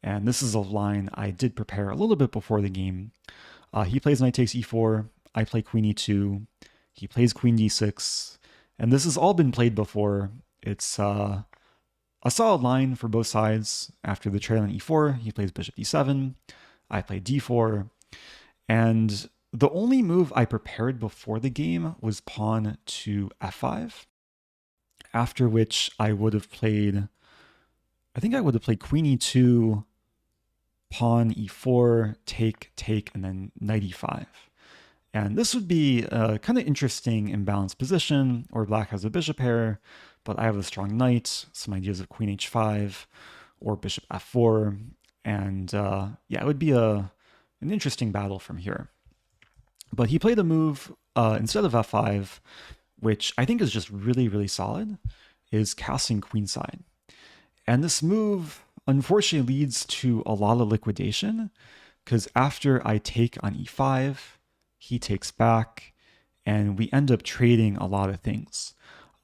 and this is a line I did prepare a little bit before the game. He plays knight takes e4, I play queen e2, he plays queen d6, and this has all been played before. It's a solid line for both sides. After the trailing e4, he plays bishop d7, I play d4, and the only move I prepared before the game was pawn to f5, after which I would have played, I think I would have played queen e2, pawn e4, take, and then knight e5. And this would be a kind of interesting imbalanced position, or black has a bishop pair, but I have a strong knight, some ideas of queen h5, or bishop f4, and yeah, it would be an interesting battle from here. But he played a move instead of f5, which I think is just really, really solid, is castling queenside. And this move, unfortunately, leads to a lot of liquidation, because after I take on e5, he takes back, and we end up trading a lot of things.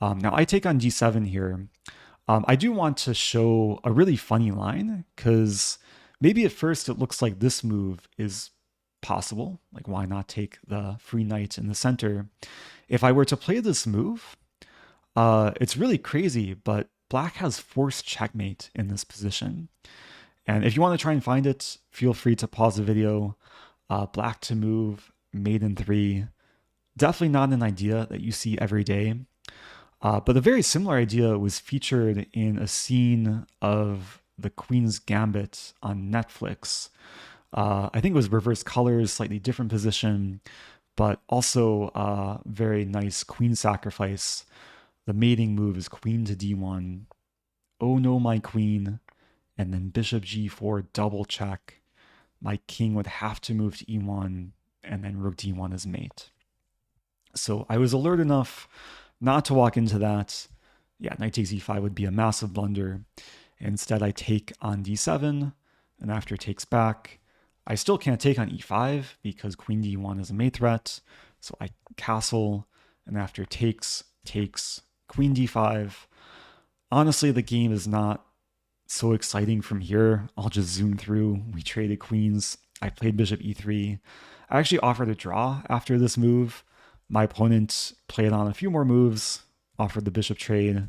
Now, I take on d7 here. I do want to show a really funny line, because maybe at first it looks like this move is possible. Like, why not take the free knight in the center? If I were to play this move, it's really crazy, but black has forced checkmate in this position. And if you want to try and find it, feel free to pause the video. Black to move, mate in 3. Definitely not an idea that you see every day. But a very similar idea was featured in a scene of the Queen's Gambit on Netflix. I think it was reverse colors, slightly different position, but also very nice queen sacrifice. The mating move is queen to d1. Oh no, my queen. And then bishop g4, double check. My king would have to move to e1, and then rook d1 is mate. So I was alert enough not to walk into that. Yeah, knight takes e5 would be a massive blunder. Instead, I take on d7, and after takes back, I still can't take on e5 because queen d1 is a mate threat. So I castle, and after takes, queen d5. Honestly, the game is not so exciting from here. I'll just zoom through. We traded queens. I played bishop e3. I actually offered a draw after this move. My opponent played on a few more moves, offered the bishop trade.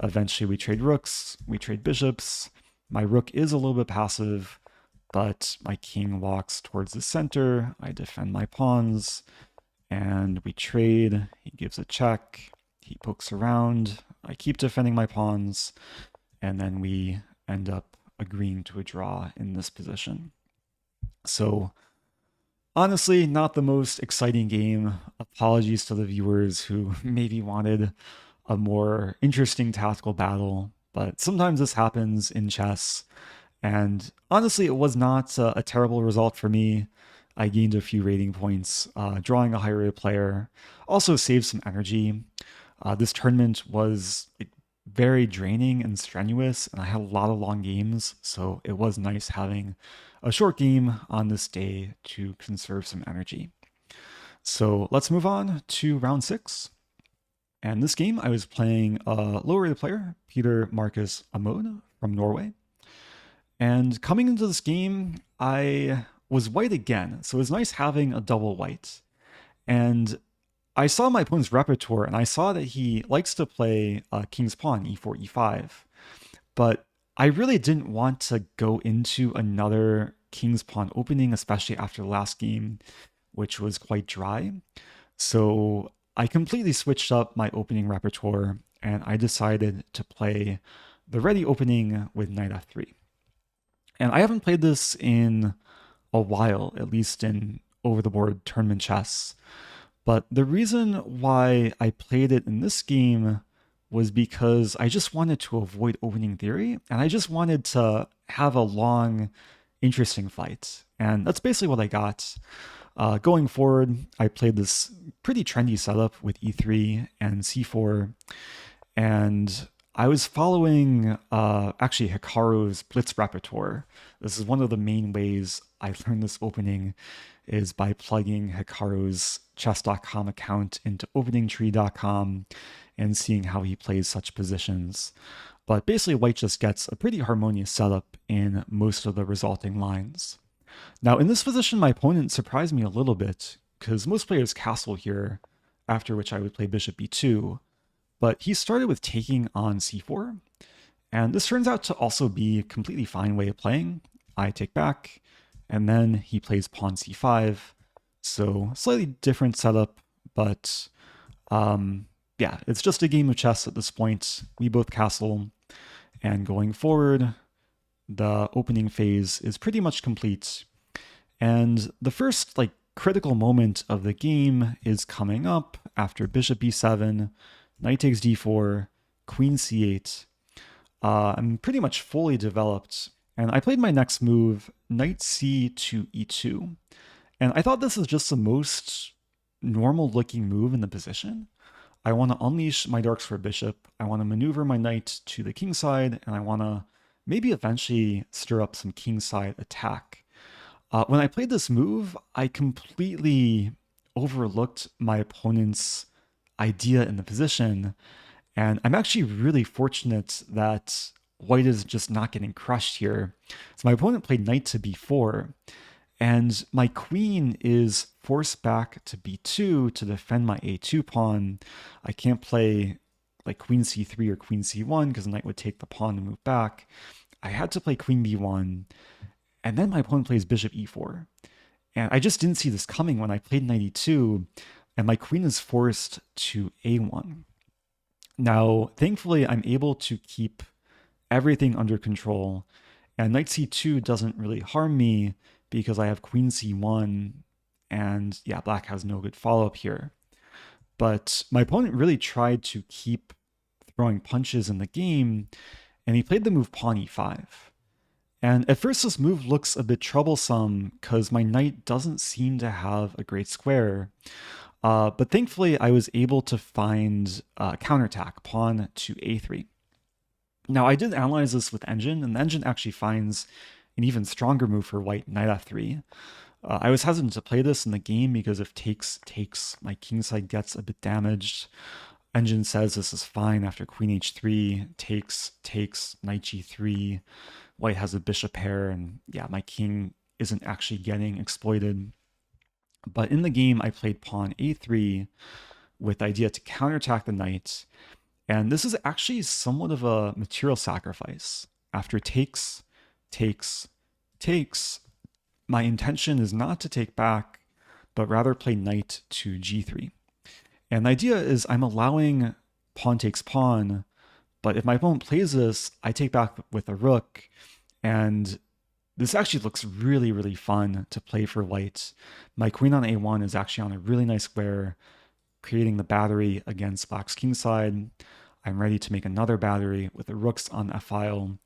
Eventually, we trade rooks, we trade bishops. My rook is a little bit passive, but my king walks towards the center. I defend my pawns, and we trade. He gives a check. He pokes around. I keep defending my pawns, and then we end up agreeing to a draw in this position. So honestly, not the most exciting game. Apologies to the viewers who maybe wanted a more interesting tactical battle, but sometimes this happens in chess. And honestly, it was not a terrible result for me. I gained a few rating points, drawing a higher rated player, also saved some energy. This tournament was very draining and strenuous, and I had a lot of long games, so it was nice having a short game on this day to conserve some energy. So let's move on to round 6. And this game, I was playing a lower-rated player, Peter Marcus Amode from Norway. And coming into this game, I was white again, so it was nice having a double white. And I saw my opponent's repertoire, and I saw that he likes to play king's pawn, e4, e5. But I really didn't want to go into another king's pawn opening, especially after the last game, which was quite dry. So I completely switched up my opening repertoire, and I decided to play the Reti opening with knight f3. And I haven't played this in a while, at least in over-the-board tournament chess. But the reason why I played it in this game was because I just wanted to avoid opening theory, and I just wanted to have a long, interesting fight. And that's basically what I got. Going forward, I played this pretty trendy setup with e3 and c4, and I was following actually Hikaru's Blitz repertoire. This is one of the main ways I learned this opening is by plugging Hikaru's chess.com account into openingtree.com and seeing how he plays such positions. But basically, white just gets a pretty harmonious setup in most of the resulting lines. Now, in this position, my opponent surprised me a little bit, because most players castle here, after which I would play bishop b2, but he started with taking on c4, and this turns out to also be a completely fine way of playing. I take back, and then he plays pawn c5, so slightly different setup, but yeah, it's just a game of chess at this point. We both castle, and going forward, the opening phase is pretty much complete. And the first critical moment of the game is coming up after bishop b7, knight takes d4, queen c8. I'm pretty much fully developed, and I played my next move, knight c to e2. And I thought this was just the most normal looking move in the position. I want to unleash my darks for a bishop, I want to maneuver my knight to the king side, and I want to maybe eventually stir up some king side attack. When I played this move, I completely overlooked my opponent's idea in the position, and I'm actually really fortunate that white is just not getting crushed here. So my opponent played knight to b4, and my queen is forced back to b2 to defend my a2 pawn. I can't play like queen c3 or queen c1 because the knight would take the pawn and move back. I had to play queen b1, and then my opponent plays bishop e4. And I just didn't see this coming when I played knight e2, and my queen is forced to a1. Now, thankfully, I'm able to keep everything under control, and knight c2 doesn't really harm me because I have queen c1, and yeah, black has no good follow-up here. But my opponent really tried to keep throwing punches in the game, and he played the move pawn e5. And at first this move looks a bit troublesome because my knight doesn't seem to have a great square. But thankfully I was able to find a counterattack, pawn to a3. Now I did analyze this with Engine, and the Engine actually finds an even stronger move for white, knight f3. I was hesitant to play this in the game because if takes, my kingside gets a bit damaged. engine says this is fine after queen h3, takes, knight g3. White has a bishop pair, and yeah, my king isn't actually getting exploited. But in the game, I played pawn a3 with the idea to counterattack the knight. And this is actually somewhat of a material sacrifice. After takes, my intention is not to take back, but rather play knight to g3. And the idea is I'm allowing pawn takes pawn, but if my opponent plays this, I take back with a rook, and this actually looks really, really fun to play for white. My queen on a1 is actually on a really nice square, creating the battery against black's kingside. I'm ready to make another battery with the rooks on f-file,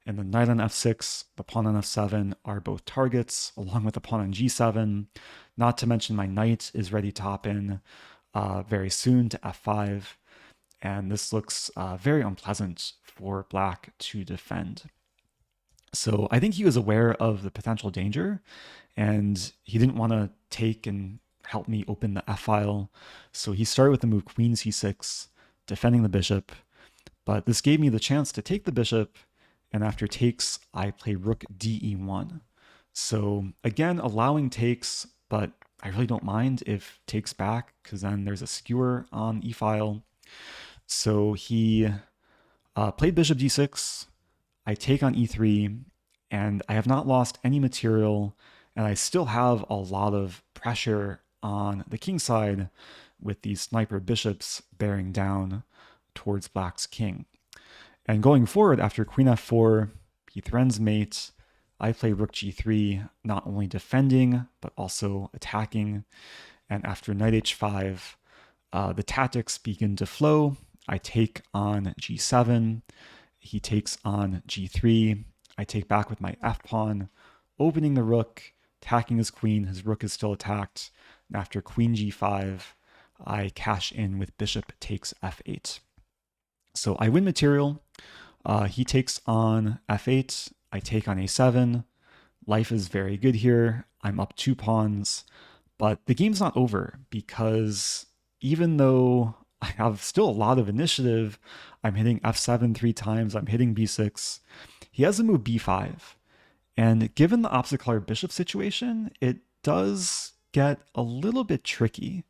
and the knight on f6, the pawn on f7 are both targets, along with the pawn on g7. Not to mention my knight is ready to hop in very soon to f5, and this looks very unpleasant for black to defend. So I think he was aware of the potential danger, and he didn't want to take and help me open the f-file. So he started with the move queen c6, defending the bishop, but this gave me the chance to take the bishop, and after takes, I play rook de1. So again, allowing takes, but I really don't mind if takes back, because then there's a skewer on e-file. So he played bishop d6, I take on e3, and I have not lost any material, and I still have a lot of pressure on the king side with these sniper bishops bearing down towards black's king. And going forward, after queen f4, he threatens mate, I play rook g3, not only defending, but also attacking. And after knight h5, the tactics begin to flow. I take on g7, he takes on g3, I take back with my f-pawn, opening the rook, attacking his queen, his rook is still attacked. And after queen g5, I cash in with bishop takes f8. So I win material, he takes on f8, I take on a7, life is very good here, I'm up 2 pawns, but the game's not over, because even though I have still a lot of initiative, I'm hitting f7 3 times, I'm hitting b6, he has the move b5, and given the opposite color bishop situation, it does get a little bit tricky.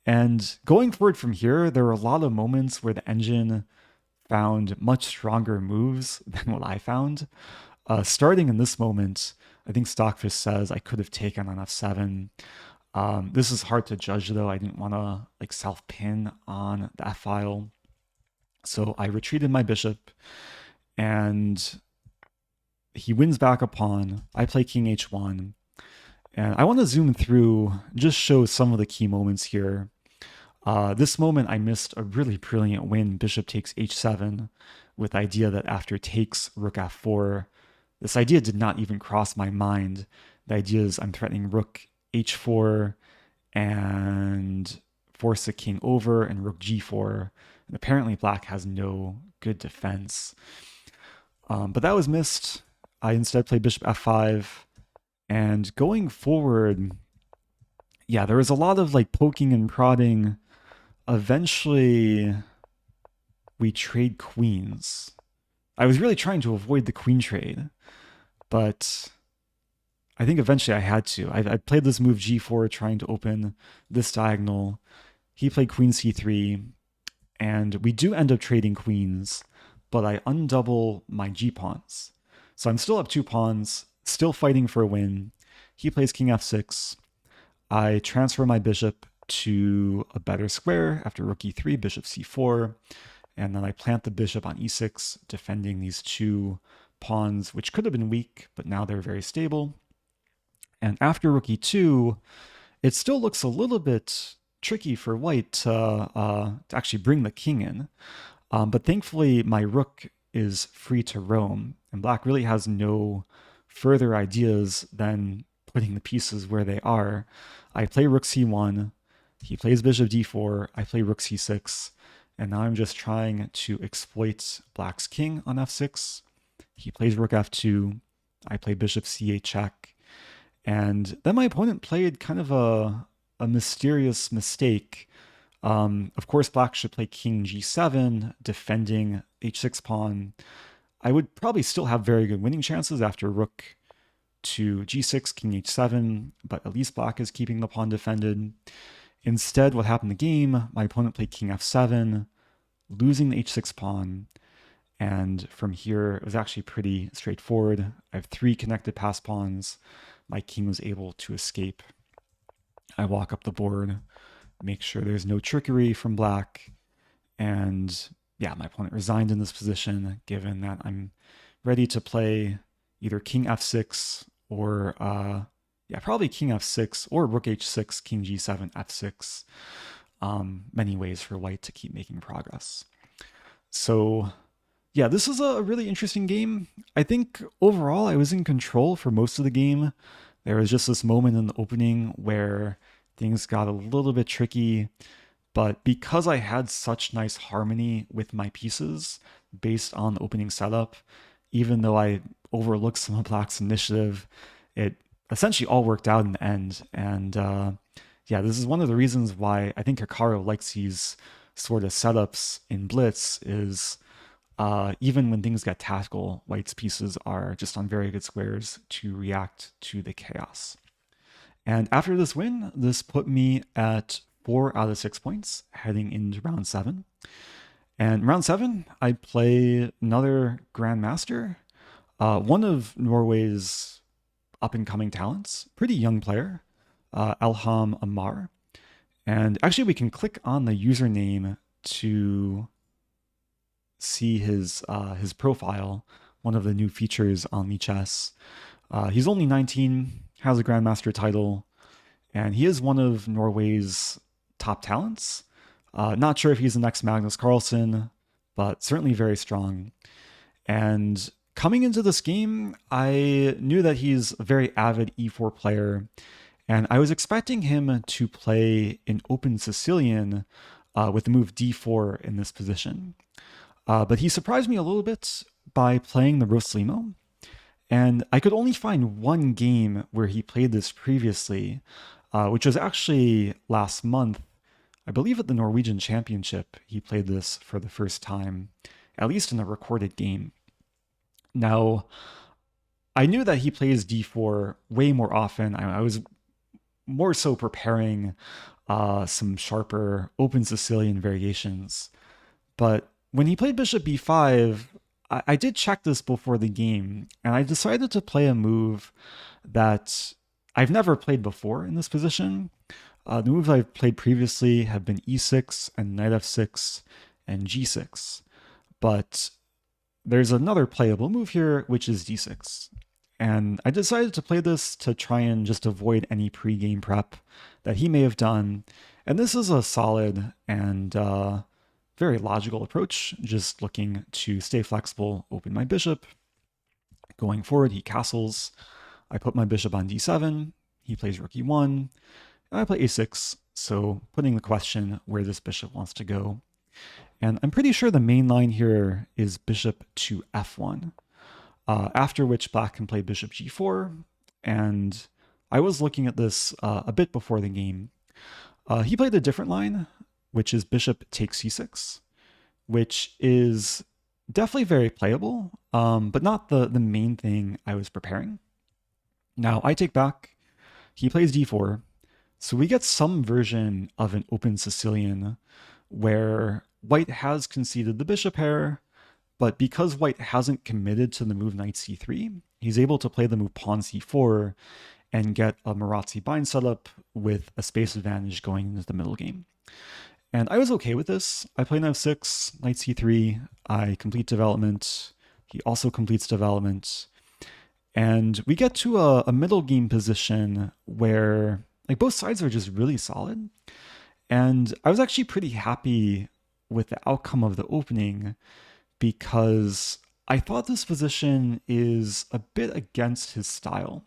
And going forward from here, there were a lot of moments where the engine found much stronger moves than what I found. Starting in this moment, I think Stockfish says I could have taken on f7. This is hard to judge though. I didn't want to like self-pin on the f-file. So I retreated my bishop, and he wins back a pawn. I play king h1. And I want to zoom through, just show some of the key moments here. This moment I missed a really brilliant win, bishop takes h7, with the idea that after takes rook f4, this idea did not even cross my mind. The idea is I'm threatening rook h4 and force the king over, and rook g4, and apparently black has no good defense. But that was missed. I instead played bishop f5, and going forward, yeah, there was a lot of like poking and prodding. Eventually, we trade queens. I was really trying to avoid the queen trade, but I think eventually I had to. I played this move g4 trying to open this diagonal. He played queen c3, and we do end up trading queens, but I undouble my g-pawns. So I'm still up 2 pawns, still fighting for a win. He plays king f6. I transfer my bishop to a better square after rook e3, bishop c4, and then I plant the bishop on e6, defending these 2 pawns, which could have been weak, but now they're very stable. And after rook e2, it still looks a little bit tricky for white to actually bring the king in. But thankfully, my rook is free to roam, and black really has no further ideas than putting the pieces where they are. I play rook c1, he plays bishop d4, I play rook c6, and now I'm just trying to exploit black's king on f6. He plays rook f2, I play bishop c8 check, and then my opponent played kind of a mysterious mistake. Of course, black should play king g7, defending h6 pawn. I would probably still have very good winning chances after rook to g6, king h7, but at least black is keeping the pawn defended. Instead, what happened in the game, my opponent played king f7, losing the h6 pawn, and from here, it was actually pretty straightforward. I have 3 connected pass pawns. My king was able to escape. I walk up the board, make sure there's no trickery from black, and yeah, my opponent resigned in this position, given that I'm ready to play either king f6 or, yeah, probably king f6 or rook h6, king g7, f6. Many ways for white to keep making progress. So yeah, this is a really interesting game. I think overall I was in control for most of the game. There was just this moment in the opening where things got a little bit tricky, but because I had such nice harmony with my pieces based on the opening setup, even though I overlooked some of black's initiative, it essentially all worked out in the end. And yeah, this is one of the reasons why I think Hikaru likes these sort of setups in Blitz is even when things get tactical, white's pieces are just on very good squares to react to the chaos. And after this win, this put me at 4 out of 6 points heading into round 7. And round 7, I play another Grandmaster, one of Norway's up-and-coming talents, pretty young player, Elham Amar. And actually, we can click on the username to see his profile, one of the new features on Lichess. He's only 19, has a Grandmaster title, and he is one of Norway's top talents. Not sure if he's the next Magnus Carlsen, but certainly very strong. And coming into this game, I knew that he's a very avid e4 player, and I was expecting him to play an open Sicilian with the move d4 in this position. But he surprised me a little bit by playing the Rossolimo. And I could only find one game where he played this previously, which was actually last month. I believe at the Norwegian Championship, he played this for the first time, at least in a recorded game. Now, I knew that he plays d4 way more often. I was more so preparing some sharper open Sicilian variations. But when he played bishop b5, I did check this before the game, and I decided to play a move that I've never played before in this position. The moves I've played previously have been e6 and knight f6 and g6. But there's another playable move here, which is d6. And I decided to play this to try and just avoid any pre-game prep that he may have done. And this is a solid and very logical approach, just looking to stay flexible, open my bishop. Going forward, he castles. I put my bishop on d7. He plays rook e1. And I play a6, so putting the question where this bishop wants to go. And I'm pretty sure the main line here is bishop to f1, after which black can play bishop g4. And I was looking at this a bit before the game. He played a different line, which is bishop takes c6, which is definitely very playable, but not the main thing I was preparing. Now I take back, he plays d4, so we get some version of an open Sicilian where white has conceded the bishop pair, but because white hasn't committed to the move knight c3, he's able to play the move pawn c4 and get a Marazzi bind setup with a space advantage going into the middle game. And I was okay with this. I play knight f6, knight c3, I complete development, he also completes development, and we get to a middle game position where like both sides are just really solid. And I was actually pretty happy with the outcome of the opening because I thought this position is a bit against his style.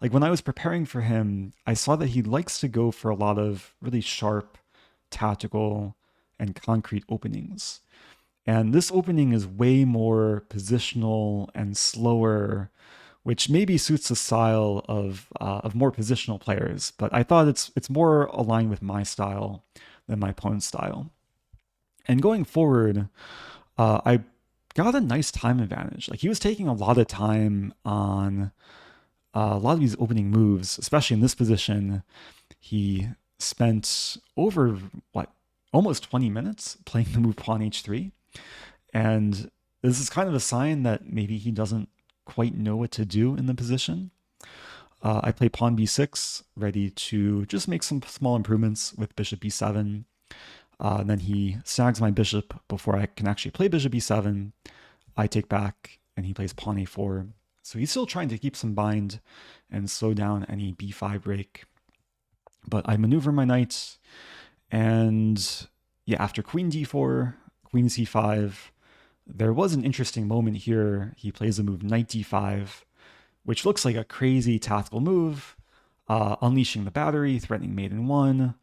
Like when I was preparing for him, I saw that he likes to go for a lot of really sharp, tactical, and concrete openings. And this opening is way more positional and slower, which maybe suits the style of more positional players. But I thought it's more aligned with my style than my opponent's style. And going forward, I got a nice time advantage. Like he was taking a lot of time on a lot of these opening moves, especially in this position. He spent over almost 20 minutes playing the move pawn h3, and this is kind of a sign that maybe he doesn't quite know what to do in the position. I play pawn b6, ready to just make some small improvements with bishop b7. Then he snags my bishop before I can actually play bishop b7. I take back, and he plays pawn a4. So he's still trying to keep some bind and slow down any b5 break. But I maneuver my knight, and yeah, after queen d4, queen c5, there was an interesting moment here. He plays the move knight d5, which looks like a crazy tactical move, unleashing the battery, threatening mate in 1,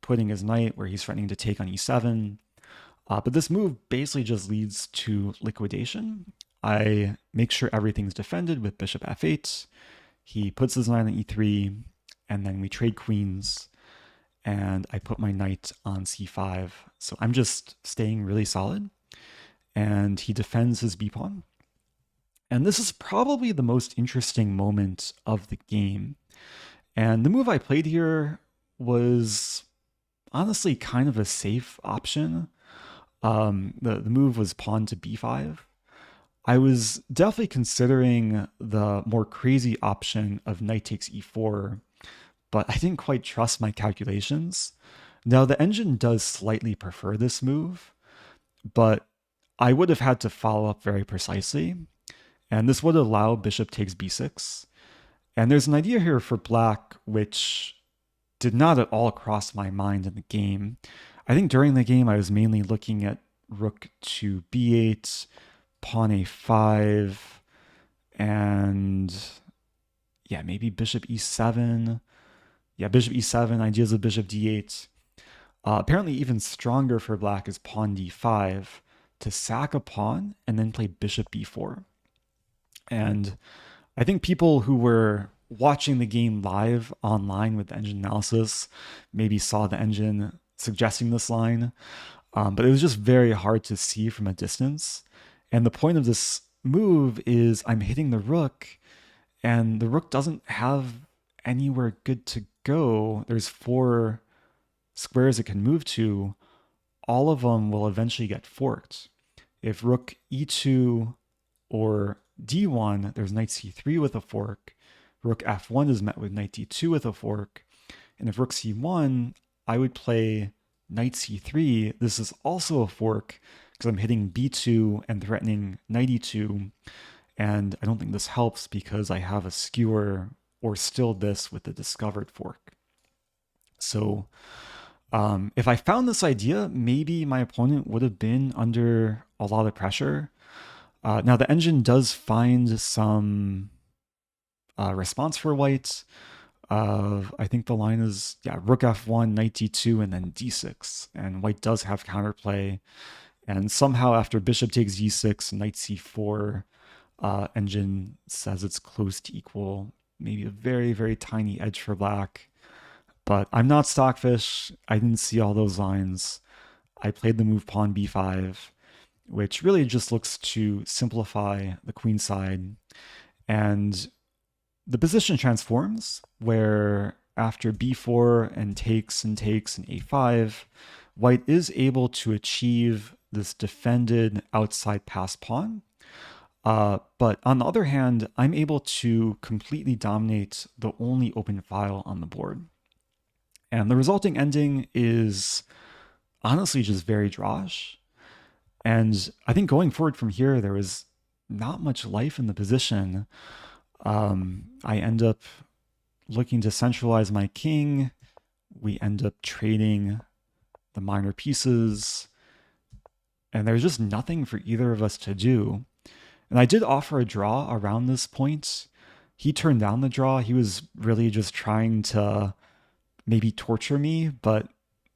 putting his knight where he's threatening to take on e7. But this move basically just leads to liquidation. I make sure everything's defended with bishop f8. He puts his knight on e3, and then we trade queens, and I put my knight on c5. So I'm just staying really solid, and he defends his b-pawn. And this is probably the most interesting moment of the game. And the move I played here was honestly kind of a safe option. The move was pawn to b5. I was definitely considering the more crazy option of knight takes e4, but I didn't quite trust my calculations. Now, the engine does slightly prefer this move, but I would have had to follow up very precisely, and this would allow bishop takes b6. And there's an idea here for black which did not at all cross my mind in the game. I think during the game I was mainly looking at rook to b8, pawn a5, and yeah, maybe bishop e7. Yeah, bishop e7, ideas of bishop d8. Apparently even stronger for black is pawn d5 to sack a pawn and then play bishop b4. And I think people who were watching the game live online with engine analysis maybe saw the engine suggesting this line, but it was just very hard to see from a distance. And the point of this move is I'm hitting the rook, and the rook doesn't have anywhere good to go. There's 4 squares it can move to. All of them will eventually get forked. If rook e2 or d1, there's knight c3 with a fork. Rook f1 is met with knight d2 with a fork. And if rook c1, I would play knight c3. This is also a fork because I'm hitting b2 and threatening knight e2. And I don't think this helps because I have a skewer or still this with the discovered fork. So if I found this idea, maybe my opponent would have been under a lot of pressure. Now the engine does find some response for white. I think the line is rook f1, knight d2, and then d6. And white does have counterplay. And somehow after bishop takes d6, knight c4, engine says it's close to equal. Maybe a very, very tiny edge for black. But I'm not Stockfish. I didn't see all those lines. I played the move pawn b5, which really just looks to simplify the queen side. And the position transforms, where after b4 and takes and a5, white is able to achieve this defended outside pass pawn. But on the other hand, I'm able to completely dominate the only open file on the board. And the resulting ending is honestly just very drawish. And I think going forward from here, there was not much life in the position. I end up looking to centralize my king. We end up trading the minor pieces. And there's just nothing for either of us to do. And I did offer a draw around this point. He turned down the draw. He was really just trying to maybe torture me, but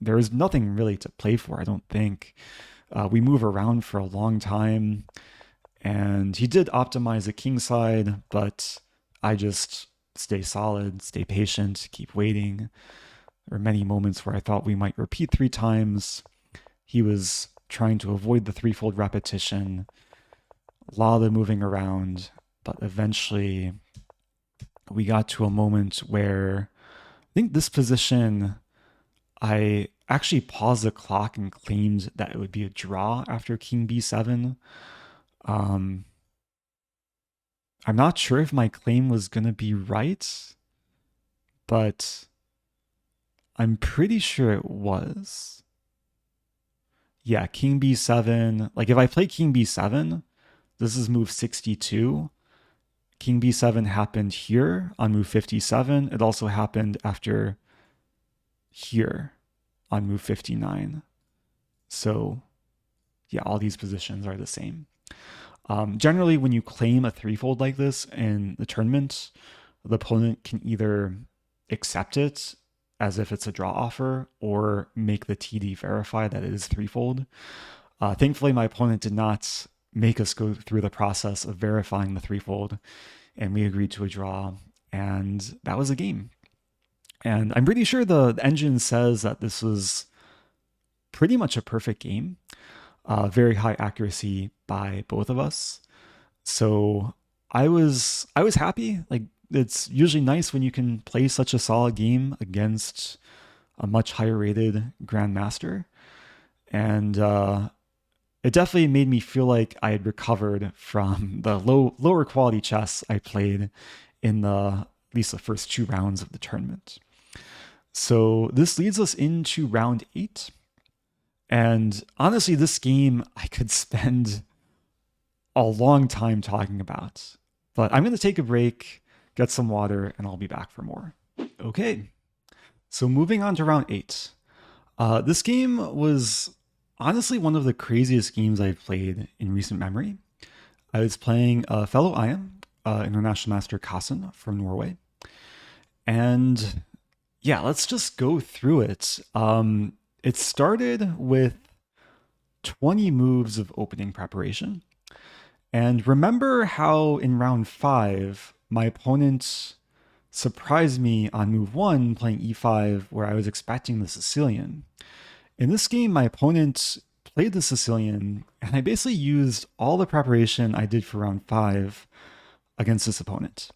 there was nothing really to play for, I don't think. We move around for a long time, and he did optimize the king side, but I just stay solid, stay patient, keep waiting. There were many moments where I thought we might repeat 3 times. He was trying to avoid the threefold repetition, a lot of moving around, but eventually we got to a moment where I think this position, I actually paused the clock and claimed that it would be a draw after king b7. I'm not sure if my claim was going to be right, but I'm pretty sure it was. Yeah, king b7. Like if I play king b7, this is move 62. King b7 happened here on move 57. It also happened after here on move 59. So yeah, all these positions are the same. Generally, when you claim a threefold like this in the tournament, the opponent can either accept it as if it's a draw offer or make the TD verify that it is threefold. Thankfully, my opponent did not make us go through the process of verifying the threefold, and we agreed to a draw, and that was a game. And I'm pretty sure the engine says that this was pretty much a perfect game. Very high accuracy by both of us. So I was happy. Like, it's usually nice when you can play such a solid game against a much higher rated Grandmaster. And it definitely made me feel like I had recovered from the lower quality chess I played in at least the first 2 rounds of the tournament. So this leads us into round 8. And honestly, this game I could spend a long time talking about. But I'm going to take a break, get some water, and I'll be back for more. Okay, so moving on to round 8. This game was honestly one of the craziest games I've played in recent memory. I was playing a fellow IM, International Master Kassen from Norway. And yeah, let's just go through it. It started with 20 moves of opening preparation. And remember how in round 5, my opponent surprised me on move 1 playing e5 where I was expecting the Sicilian. In this game, my opponent played the Sicilian, and I basically used all the preparation I did for round 5 against this opponent.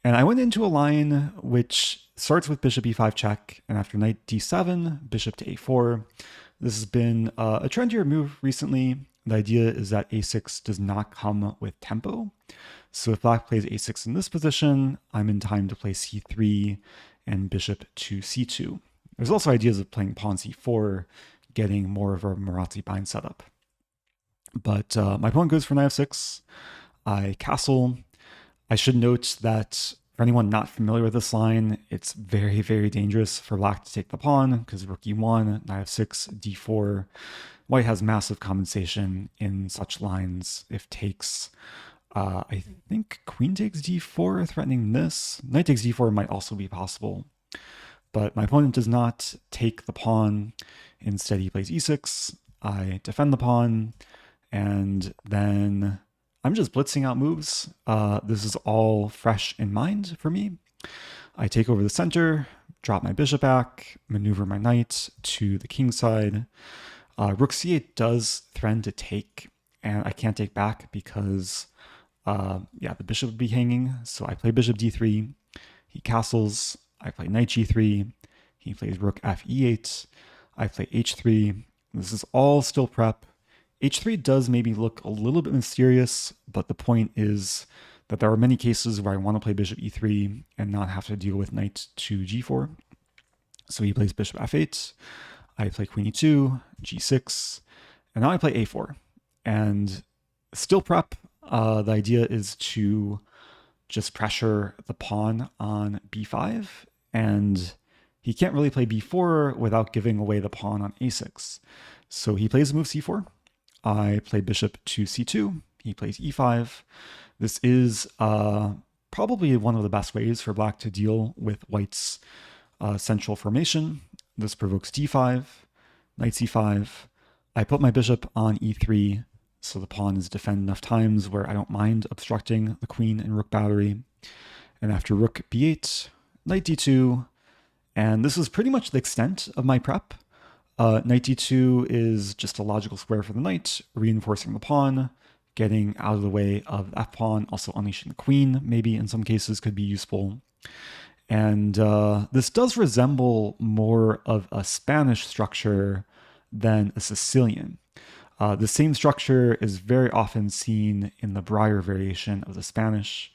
And I went into a line which starts with bishop e5 check, and after knight d7, bishop to a4. This has been a trendier move recently. The idea is that a6 does not come with tempo. So if black plays a6 in this position, I'm in time to play c3 and bishop to c2. There's also ideas of playing pawn c4, getting more of a Marazzi bind setup. But my opponent goes for knight f6. I castle. I should note that for anyone not familiar with this line, it's very, very dangerous for black to take the pawn because rook e1, knight f6, d4. White has massive compensation in such lines if takes. I think queen takes d4, threatening this. Knight takes d4 might also be possible. But my opponent does not take the pawn. Instead, he plays e6. I defend the pawn. And then I'm just blitzing out moves. This is all fresh in mind for me. I take over the center, drop my bishop back, maneuver my knight to the king side. Rook c8 does threaten to take, and I can't take back because, the bishop would be hanging. So I play bishop d3. He castles. I play knight g3. He plays rook f e8. I play h3. This is all still prep. h3 does maybe look a little bit mysterious, but the point is that there are many cases where I want to play bishop e3 and not have to deal with knight to g4. So he plays bishop f8. I play queen e2, g6, and now I play a4. And still prep. The idea is to just pressure the pawn on b5, and he can't really play b4 without giving away the pawn on a6. So he plays the move c4. I play bishop to c2. He plays e5. This is probably one of the best ways for black to deal with white's central formation. This provokes d5, knight c5. I put my bishop on e3, so the pawn is defended enough times where I don't mind obstructing the queen and rook battery. And after rook b8, knight d2, And this was pretty much the extent of my prep. Knight d2 is just a logical square for the knight, reinforcing the pawn, getting out of the way of the f-pawn, also unleashing the queen, maybe in some cases could be useful. And this does resemble more of a Spanish structure than a Sicilian. The same structure is very often seen in the Breyer variation of the Spanish,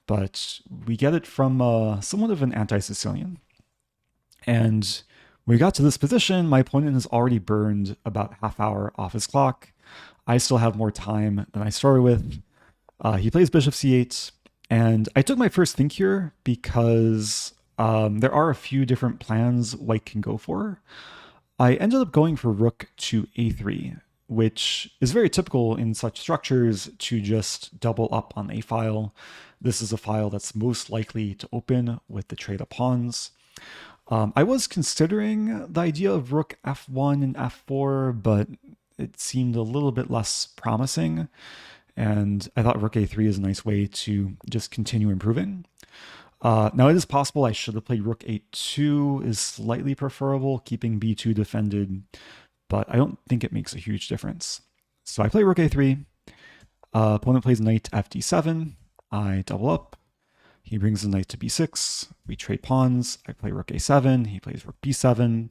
but we get it from somewhat of an anti-Sicilian. And when we got to this position, my opponent has already burned about half hour off his clock. I still have more time than I started with. He plays bishop c8, and I took my first think here because there are a few different plans white can go for. I ended up going for rook to a3, which is very typical in such structures to just double up on a file. This is a file that's most likely to open with the trade of pawns. I was considering the idea of rook f1 and f4, but it seemed a little bit less promising, and I thought rook a3 is a nice way to just continue improving. Now it is possible I should have played rook a2 is slightly preferable, keeping b2 defended, but I don't think it makes a huge difference. So I play rook a3, opponent plays knight f d7, I double up, he brings the knight to b6, we trade pawns, I play rook a7, he plays rook b7,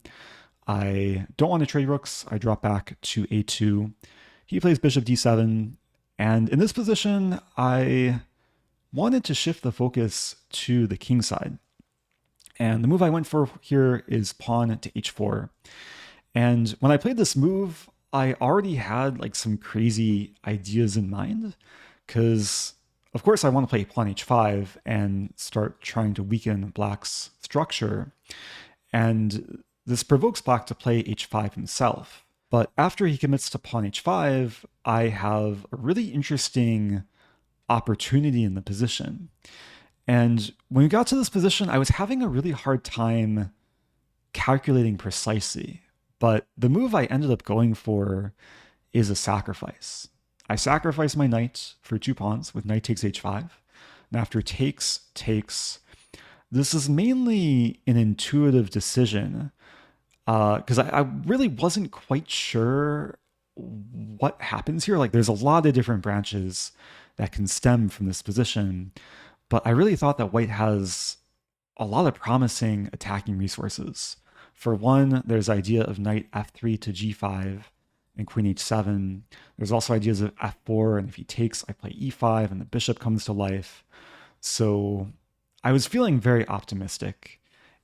I don't want to trade rooks, I drop back to a2, he plays bishop d7, and in this position, I wanted to shift the focus to the king side. And the move I went for here is pawn to h4. And when I played this move, I already had like some crazy ideas in mind, because of course I want to play pawn h5 and start trying to weaken black's structure. And this provokes black to play h5 himself. But after he commits to pawn h5, I have a really interesting opportunity in the position. And when we got to this position, I was having a really hard time calculating precisely. But the move I ended up going for is a sacrifice. I sacrifice my knight for 2 pawns with knight takes h5. And after takes, this is mainly an intuitive decision because I really wasn't quite sure what happens here. Like there's a lot of different branches that can stem from this position, but I really thought that white has a lot of promising attacking resources. For one, there's the idea of knight f3 to g5 and queen h7. There's also ideas of f4, and if he takes, I play e5 and the bishop comes to life. So I was feeling very optimistic.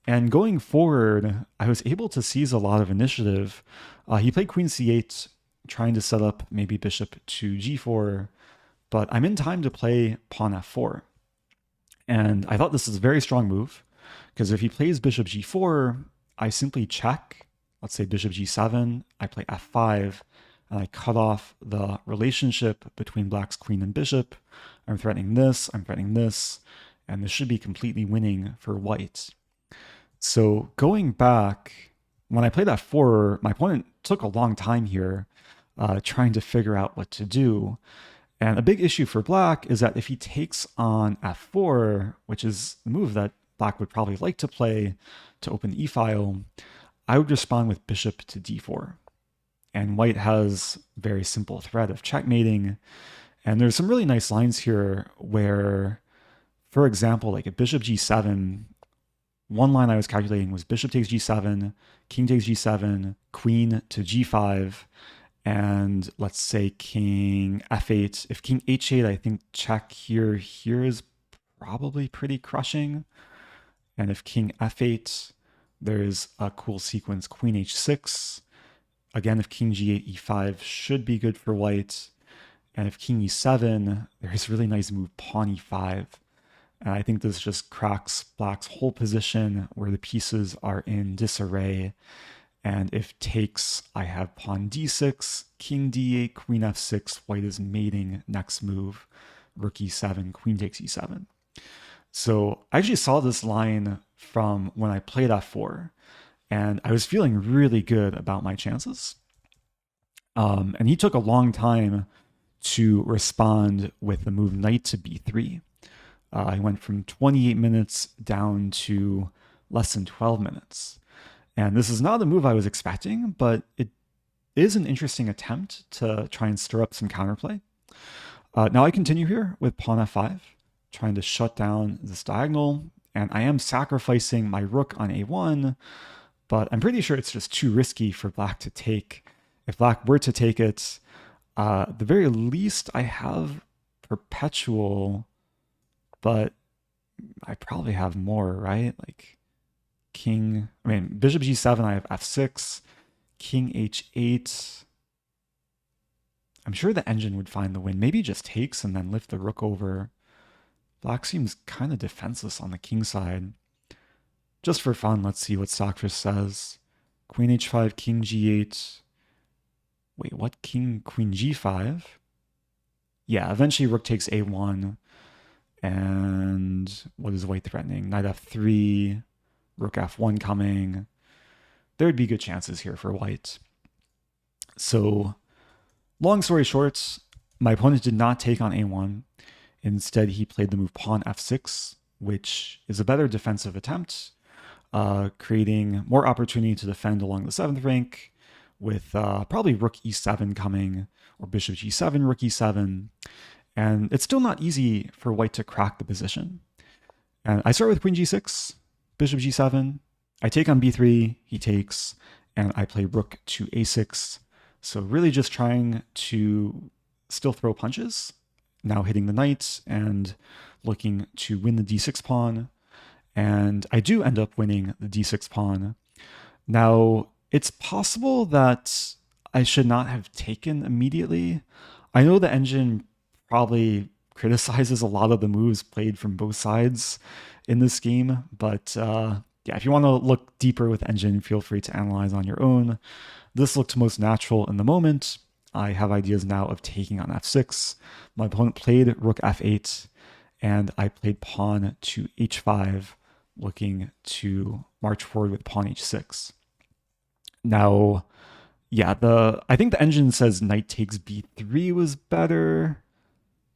And going forward, I was able to seize a lot of initiative. He played queen c8, trying to set up maybe bishop to g4, but I'm in time to play pawn f4. And I thought this is a very strong move, because if he plays bishop g4, I simply check, let's say bishop g7, I play f5, and I cut off the relationship between black's queen and bishop. I'm threatening this, and this should be completely winning for white. So going back, when I played f4, my opponent took a long time here trying to figure out what to do. And a big issue for black is that if he takes on f4, which is the move that black would probably like to play to open the e-file, I would respond with bishop to d4. And white has a very simple threat of checkmating. And there's some really nice lines here where, for example, like a bishop g7, one line I was calculating was bishop takes g7, king takes g7, queen to g5, and let's say king f8. If king h8, I think check here is probably pretty crushing. And if king f8, there's a cool sequence, queen h6. Again, if king g8, e5 should be good for white. And if king e7, there's a really nice move, pawn e5. And I think this just cracks black's whole position where the pieces are in disarray. And if takes, I have pawn d6, king d8, queen f6, white is mating next move, rook e7, queen takes e7. So I actually saw this line from when I played f4, and I was feeling really good about my chances. And he took a long time to respond with the move knight to b3. He went from 28 minutes down to less than 12 minutes. And this is not a move I was expecting, but it is an interesting attempt to try and stir up some counterplay. Now I continue here with pawn f5, trying to shut down this diagonal, and I am sacrificing my rook on a1, but I'm pretty sure it's just too risky for black to take. If black were to take it, at the very least I have perpetual, but I probably have more, right? Like bishop g7, I have f6, king h8. I'm sure the engine would find the win. Maybe just takes and then lift the rook over. Black seems kind of defenseless on the king side. Just for fun, let's see what Stockfish says. Queen h5, king g8. Wait, what? King, queen g5? Yeah, eventually rook takes a1. And what is white threatening? Knight f3, rook f1 coming. There would be good chances here for white. So, long story short, my opponent did not take on a1. Instead, he played the move pawn f6, which is a better defensive attempt, creating more opportunity to defend along the 7th rank, with probably rook e7 coming, or bishop g7, rook e7. And it's still not easy for white to crack the position. And I start with queen g6, bishop g7. I take on b3, he takes, and I play rook to a6. So really just trying to still throw punches, now hitting the knight and looking to win the d6 pawn. And I do end up winning the d6 pawn. Now, it's possible that I should not have taken immediately. I know the engine probably criticizes a lot of the moves played from both sides in this game, but yeah, if you want to look deeper with engine, feel free to analyze on your own. This looked most natural in the moment. I have ideas now of taking on f6. My opponent played rook f8, and I played pawn to h5, looking to march forward with pawn h6. Now, yeah, I think the engine says knight takes b3 was better,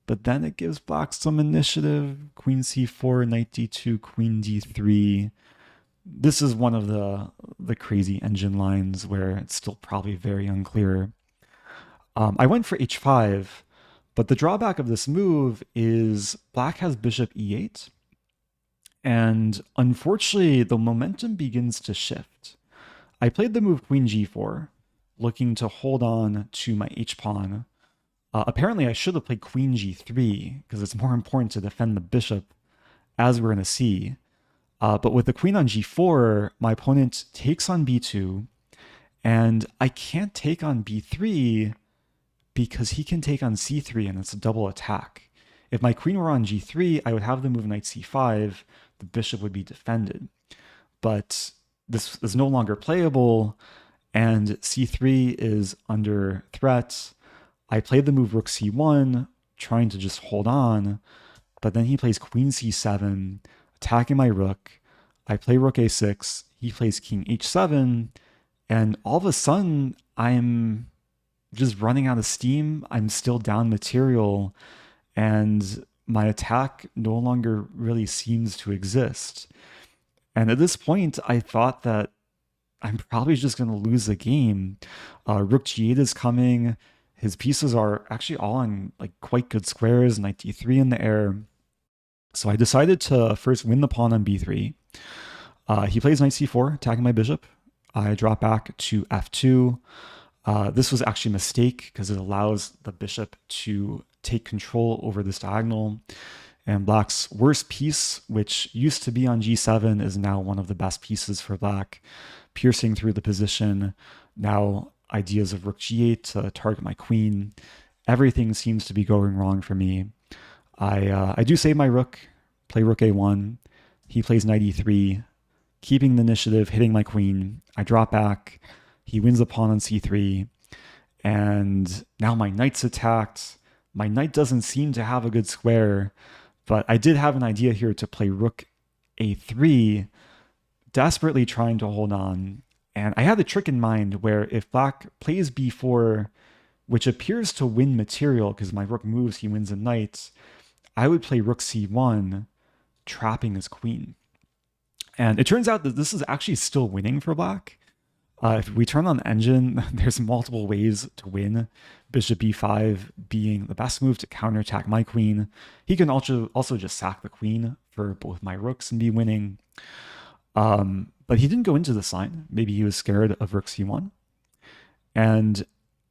but then it gives black some initiative. Queen c4, knight d2, queen d3. This is one of the crazy engine lines where it's still probably very unclear. I went for h5, but the drawback of this move is black has bishop e8, and unfortunately the momentum begins to shift. I played the move queen g4, looking to hold on to my h-pawn. Apparently I should have played queen g3, because it's more important to defend the bishop, as we're going to see. But with the queen on g4, my opponent takes on b2, and I can't take on b3 because he can take on c3, and it's a double attack. If my queen were on g3, I would have the move knight c5, the bishop would be defended. But this is no longer playable, and c3 is under threat. I played the move rook c1, trying to just hold on, but then he plays queen c7, attacking my rook. I play rook a6, he plays king h7, and all of a sudden, I'm just running out of steam. I'm still down material, and my attack no longer really seems to exist. And at this point, I thought that I'm probably just going to lose the game. Rook g8 is coming. His pieces are actually all on like quite good squares, knight d3 in the air. So I decided to first win the pawn on b3. He plays knight c4, attacking my bishop. I drop back to f2. This was actually a mistake because it allows the bishop to take control over this diagonal. And black's worst piece, which used to be on g7, is now one of the best pieces for black, piercing through the position. Now ideas of rook g8 to target my queen. Everything seems to be going wrong for me. I do save my rook, play rook a1. He plays knight e3, keeping the initiative, hitting my queen. I drop back. He wins the pawn on c3. And now my knight's attacked. My knight doesn't seem to have a good square, but I did have an idea here to play rook a3, desperately trying to hold on. And I had a trick in mind where if black plays b4, which appears to win material because my rook moves, he wins a knight, I would play rook c1, trapping his queen. And it turns out that this is actually still winning for black. If we turn on the engine, there's multiple ways to win. Bishop b5 being the best move to counterattack my queen. He can also just sack the queen for both my rooks and be winning. But he didn't go into this line. Maybe he was scared of rook c1. And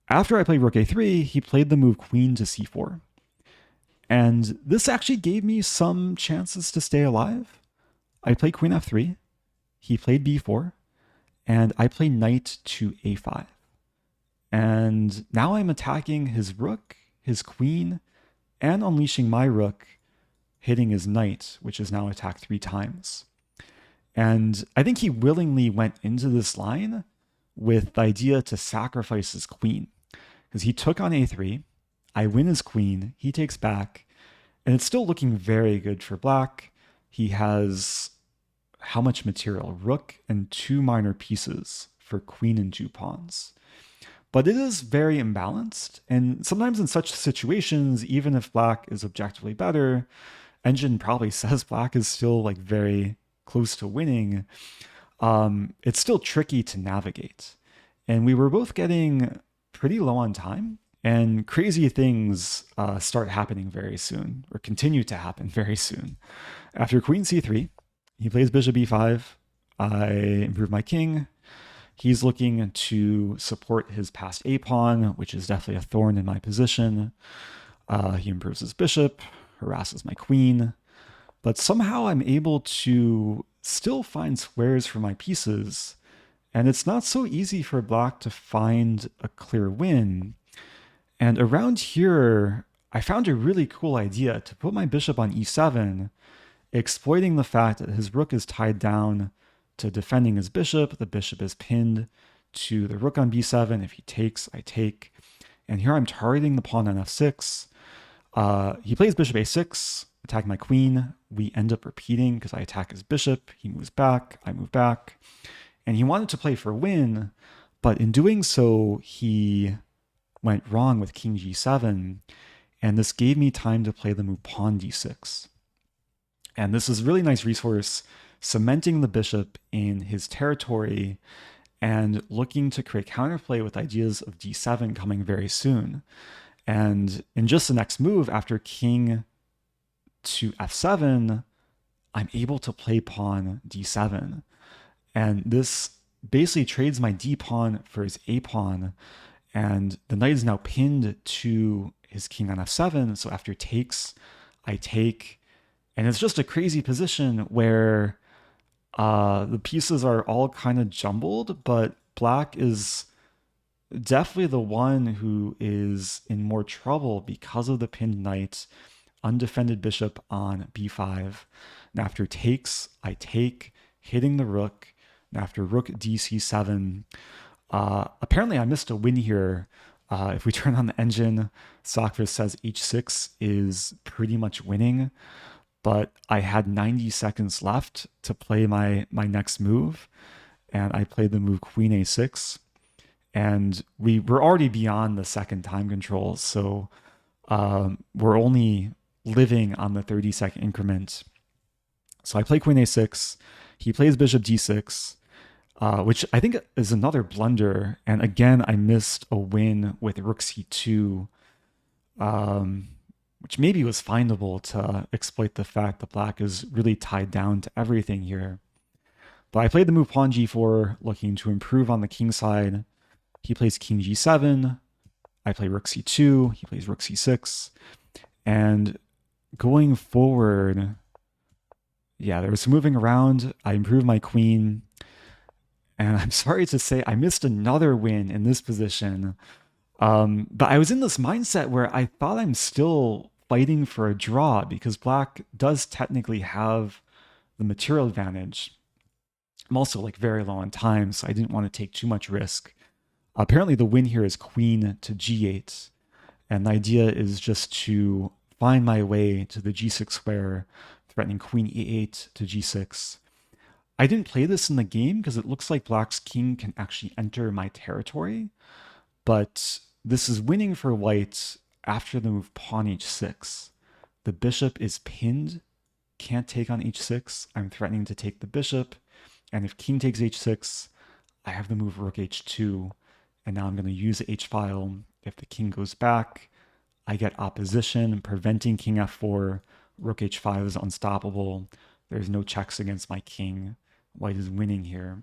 after I played rook a3, he played the move queen to c4. And this actually gave me some chances to stay alive. I played queen f3. He played b4. And I play knight to a5. And now I'm attacking his rook, his queen, and unleashing my rook, hitting his knight, which is now attacked 3 times. And I think he willingly went into this line with the idea to sacrifice his queen. Because he took on a3, I win his queen, he takes back, and it's still looking very good for black. He has how much material? Rook and 2 minor pieces for queen and 2 pawns. But it is very imbalanced, and sometimes in such situations, even if black is objectively better, engine probably says black is still like very close to winning. It's still tricky to navigate. And we were both getting pretty low on time, and crazy things start happening very soon, or continue to happen very soon. After queen c3, he plays bishop e5. I improve my king. He's looking to support his passed a pawn, which is definitely a thorn in my position. He improves his bishop, harasses my queen. But somehow I'm able to still find squares for my pieces. And it's not so easy for black to find a clear win. And around here, I found a really cool idea to put my bishop on e7, exploiting the fact that his rook is tied down to defending his bishop. The bishop is pinned to the rook on b7. If he takes, I take. And here I'm targeting the pawn on f6. He plays bishop a6, attack my queen. We end up repeating because I attack his bishop. He moves back, I move back. And he wanted to play for win, but in doing so, he went wrong with king g7. And this gave me time to play the move pawn d6. And this is a really nice resource, cementing the bishop in his territory and looking to create counterplay with ideas of d7 coming very soon. And in just the next move, after king to f7, I'm able to play pawn d7. And this basically trades my d pawn for his a pawn. And the knight is now pinned to his king on f7. So after takes, I take. And it's just a crazy position where the pieces are all kind of jumbled, but black is definitely the one who is in more trouble because of the pinned knight, undefended bishop on b5. And after takes, I take, hitting the rook. And after rook dc7, apparently I missed a win here. If we turn on the engine, Stockfish says h6 is pretty much winning. But I had 90 seconds left to play my next move, and I played the move queen a6, and we were already beyond the second time control, so we're only living on the 30-second increment. So I play queen a6, he plays bishop d6, which I think is another blunder, and again I missed a win with rook c2, which maybe was findable to exploit the fact that black is really tied down to everything here. But I played the move pawn g4, looking to improve on the king side. He plays king g7. I play rook c2. He plays rook c6. And going forward, yeah, there was some moving around. I improved my queen. And I'm sorry to say, I missed another win in this position. But I was in this mindset where I thought I'm still fighting for a draw because black does technically have the material advantage. I'm also like very low on time, so I didn't want to take too much risk. Apparently the win here is queen to g8. And the idea is just to find my way to the g6 square, threatening queen e8 to g6. I didn't play this in the game because it looks like black's king can actually enter my territory. But this is winning for white after the move pawn h6. The bishop is pinned can't take on h6, I'm threatening to take the bishop. And if king takes h6, I have the move rook h2. And now I'm going to use the h-file. If the king goes back, I get opposition, preventing king f4. Rook h5 is unstoppable. There's no checks against my king. White is winning here.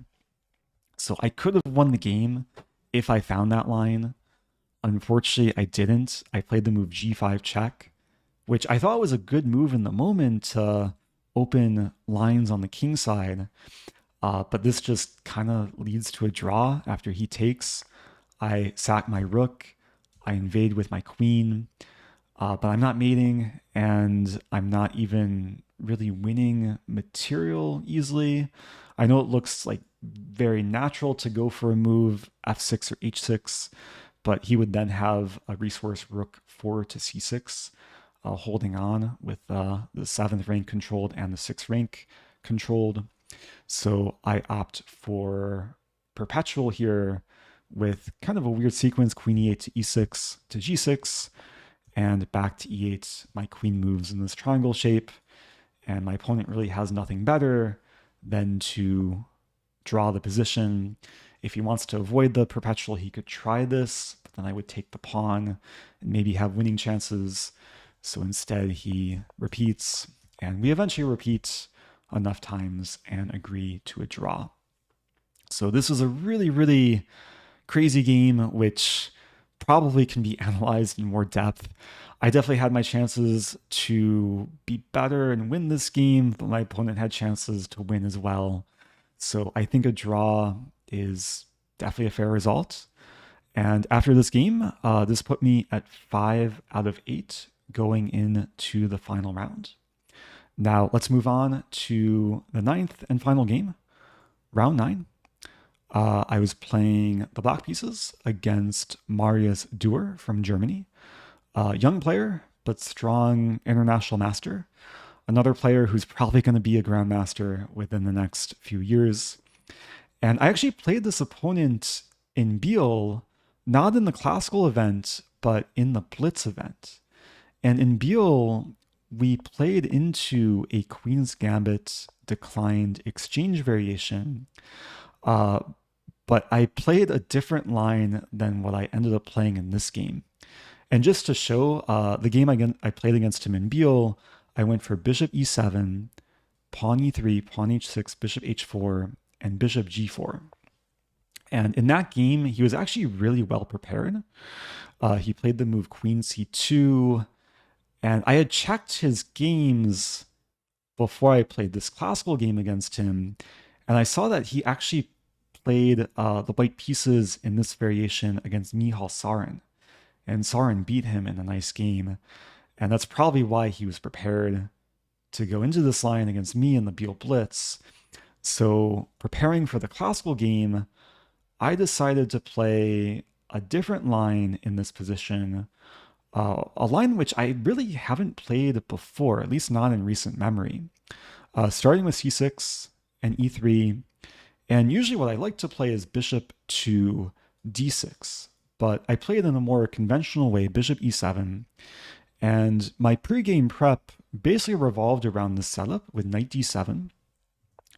So I could have won the game if I found that line. Unfortunately, I didn't. I played the move g5 check, which I thought was a good move in the moment to open lines on the king side. But this just kind of leads to a draw after he takes. I sack my rook. I invade with my queen. But I'm not mating, and I'm not even really winning material easily. I know it looks like very natural to go for a move f6 or h6, but he would then have a resource rook 4 to c6, holding on with the 7th rank controlled and the 6th rank controlled. So I opt for perpetual here with kind of a weird sequence, queen e8 to e6 to g6, and back to e8. My queen moves in this triangle shape, and my opponent really has nothing better than to draw the position. If he wants to avoid the perpetual, he could try this, but then I would take the pawn and maybe have winning chances. So instead he repeats, and we eventually repeat enough times and agree to a draw. So this is a really, really crazy game, which probably can be analyzed in more depth. I definitely had my chances to be better and win this game, but my opponent had chances to win as well. So I think a draw is definitely a fair result. And after this game, this put me at 5 out of 8 going into the final round. Now let's move on to the 9th and final game, round 9. I was playing the black pieces against Marius Duer from Germany. Young player, but strong international master. Another player who's probably going to be a grandmaster within the next few years. And I actually played this opponent in Biel, not in the classical event, but in the Blitz event. And in Biel, we played into a Queen's Gambit declined exchange variation. But I played a different line than what I ended up playing in this game. And just to show the game I played against him in Biel, I went for bishop e7, pawn e3, pawn h6, bishop h4, and bishop g4. And in that game, he was actually really well prepared. He played the move queen c2, and I had checked his games before I played this classical game against him, and I saw that he actually played the white pieces in this variation against Michal Sarin. And Sarin beat him in a nice game. And that's probably why he was prepared to go into this line against me in the Biel Blitz. So preparing for the classical game, I decided to play a different line in this position, a line which I really haven't played before, at least not in recent memory. Starting with c6 and e3, and usually what I like to play is bishop to d6, but I played in a more conventional way, bishop e7, and my pregame prep basically revolved around this setup with knight d7,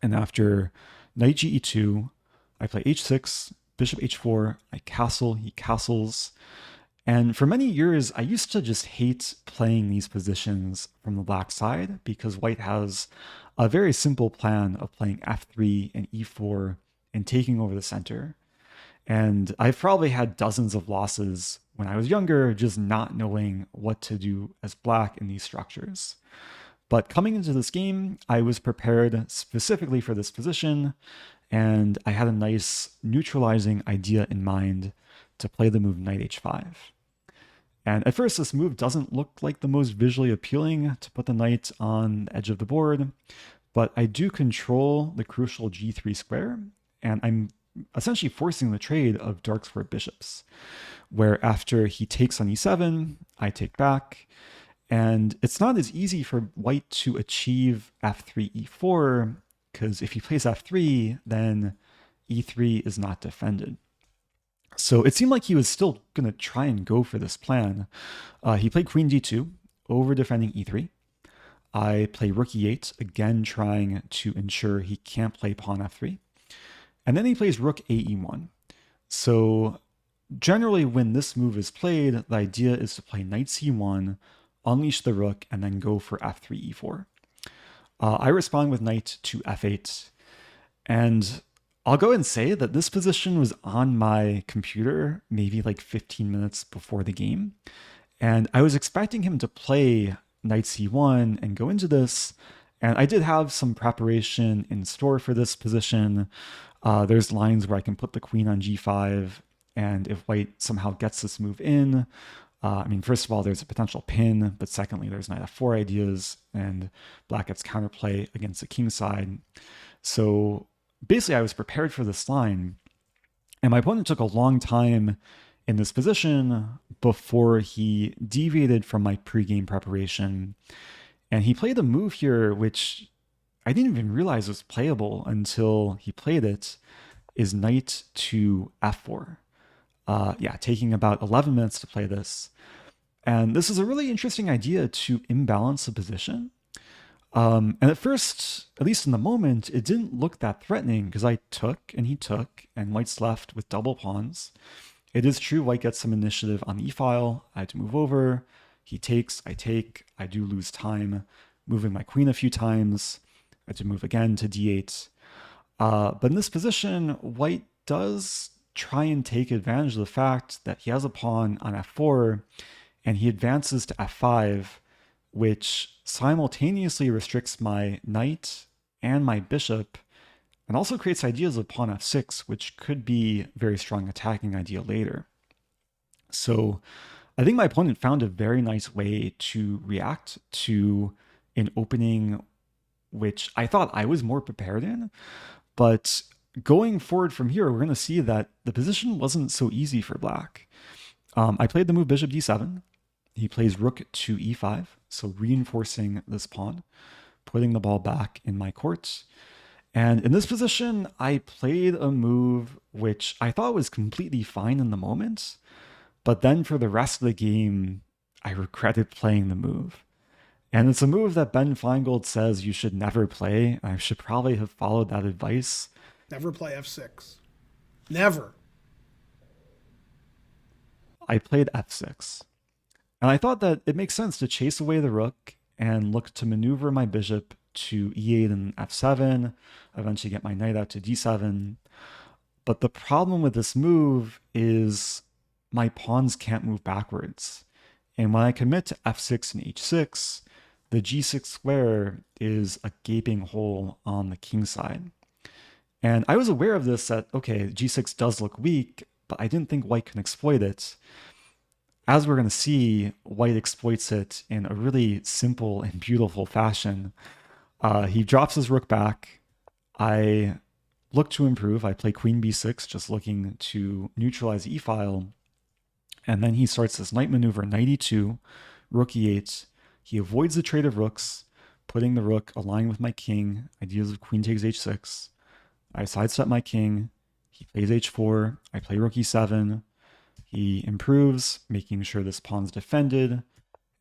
and after knight ge2, I play h6, bishop h4, I castle, he castles, and for many years, I used to just hate playing these positions from the black side because white has a very simple plan of playing f3 and e4 and taking over the center. And I've probably had dozens of losses when I was younger, just not knowing what to do as black in these structures. But coming into this game, I was prepared specifically for this position, and I had a nice neutralizing idea in mind to play the move knight h5. And at first, this move doesn't look like the most visually appealing to put the knight on the edge of the board, but I do control the crucial g3 square, and I'm essentially forcing the trade of dark square bishops, where after he takes on e7, I take back, and it's not as easy for white to achieve f3, e4, because if he plays f3, then e3 is not defended. So it seemed like he was still going to try and go for this plan. He played queen d2, over defending e3. I play rook e8, again trying to ensure he can't play pawn f3. And then he plays rook a e1. So generally when this move is played, the idea is to play knight c1, unleash the rook, and then go for f3, e4. I respond with knight to f8. And I'll go and say that this position was on my computer maybe like 15 minutes before the game. And I was expecting him to play knight c1 and go into this. And I did have some preparation in store for this position. There's lines where I can put the queen on g5. And if white somehow gets this move in, I mean, first of all, there's a potential pin, but secondly, there's knight f4 ideas, and black gets counterplay against the king side. So basically, I was prepared for this line, and my opponent took a long time in this position before he deviated from my pregame preparation. And he played a move here, which I didn't even realize was playable until he played it, is knight to f4. Yeah, taking about 11 minutes to play this. And this is a really interesting idea to imbalance the position. And at first, at least in the moment, it didn't look that threatening because I took and he took, and white's left with double pawns. It is true white gets some initiative on the e-file. I had to move over. He takes, I take. I do lose time moving my queen a few times. I had to move again to d8. But in this position, white does try and take advantage of the fact that he has a pawn on f4, and he advances to f5, which simultaneously restricts my knight and my bishop, and also creates ideas of pawn f6, which could be a very strong attacking idea later. So I think my opponent found a very nice way to react to an opening which I thought I was more prepared in, but going forward from here, we're going to see that the position wasn't so easy for black. I played the move bishop d7. He plays rook to e5, so reinforcing this pawn, putting the ball back in my court. And in this position, I played a move which I thought was completely fine in the moment, but then for the rest of the game, I regretted playing the move. And it's a move that Ben Feingold says you should never play, and I should probably have followed that advice. Never play f6. Never. I played f6. And I thought that it makes sense to chase away the rook and look to maneuver my bishop to e8 and f7, eventually get my knight out to d7. But the problem with this move is my pawns can't move backwards. And when I commit to f6 and h6, the g6 square is a gaping hole on the king side. And I was aware of this, that, okay, g6 does look weak, but I didn't think white can exploit it. As we're going to see, white exploits it in a really simple and beautiful fashion. He drops his rook back. I look to improve. I play queen b6, just looking to neutralize the e-file. And then he starts this knight maneuver, knight e2, rook e8. He avoids the trade of rooks, putting the rook aligned with my king, ideas of queen takes h6. I sidestep my king. He plays h4. I play rook e7. He improves, making sure this pawn's defended,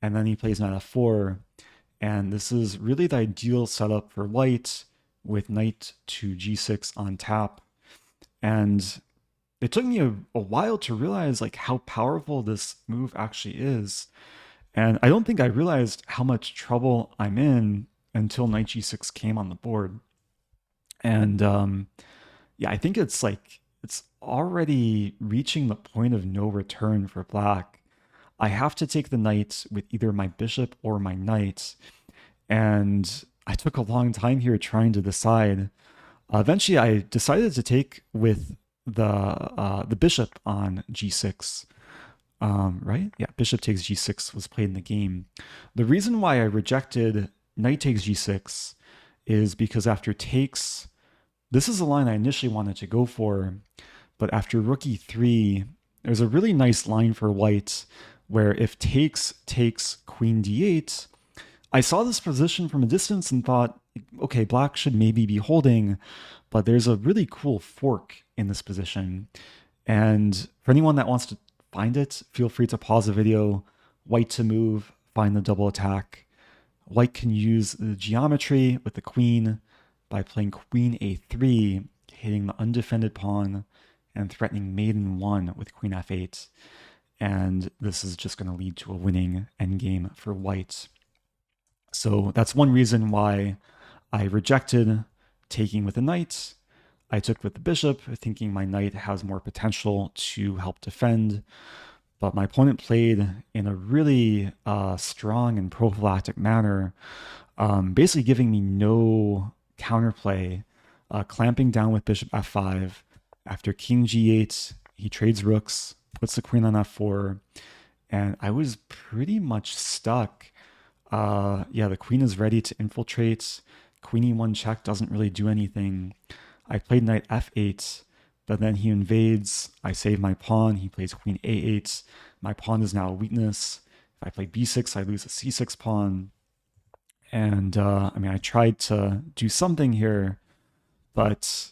and then he plays knight f4. And this is really the ideal setup for white with knight to g6 on tap. And it took me a while to realize like how powerful this move actually is. And I don't think I realized how much trouble I'm in until knight g6 came on the board. And yeah, I think it's already reaching the point of no return for black. I have to take the knight with either my bishop or my knight. And I took a long time here trying to decide. Eventually, I decided to take with the bishop on g6. Right? Yeah, bishop takes g6 was played in the game. The reason why I rejected knight takes g6 is because after takes, this is the line I initially wanted to go for, but after rook e3, there's a really nice line for white where if takes takes queen d8, I saw this position from a distance and thought, okay, black should maybe be holding, but there's a really cool fork in this position. And for anyone that wants to find it, feel free to pause the video, white to move, find the double attack. white can use the geometry with the queen by playing queen a3, hitting the undefended pawn and threatening maiden 1 with queen f8. And this is just going to lead to a winning endgame for white. So that's one reason why I rejected taking with the knight. I took with the bishop, thinking my knight has more potential to help defend. But my opponent played in a really strong and prophylactic manner, basically giving me no counterplay, clamping down with bishop f5. After king g8, he trades rooks, puts the queen on f4, and I was pretty much stuck. Yeah, the queen is ready to infiltrate. Queen e1 check doesn't really do anything. I played knight f8, but then he invades. I save my pawn. He plays queen a8. My pawn is now a weakness. If I play b6, I lose a c6 pawn. And I mean, I tried to do something here, but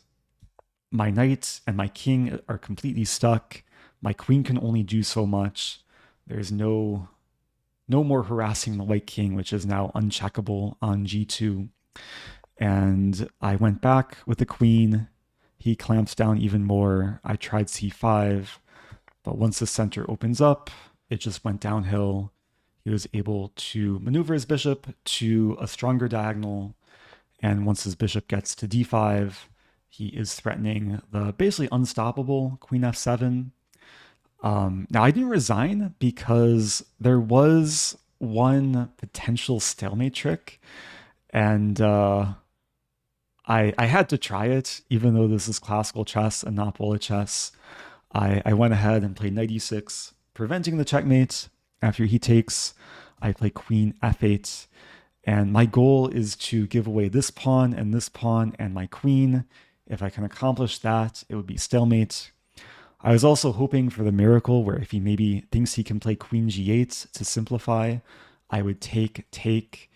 my knight and my king are completely stuck. My queen can only do so much. There's no more harassing the white king, which is now uncheckable on g2. And I went back with the queen. He clamps down even more. I tried c5, but once the center opens up, it just went downhill. He was able to maneuver his bishop to a stronger diagonal, and once his bishop gets to d5, he is threatening the basically unstoppable queen f7. Now, I didn't resign because there was one potential stalemate trick, and I had to try it, even though this is classical chess and not bullet chess. I went ahead and played knight e6, preventing the checkmate. After he takes, I play queen f8, and my goal is to give away this pawn and my queen. If I can accomplish that, it would be stalemate. I was also hoping for the miracle where if he maybe thinks he can play queen g8 to simplify, I would take,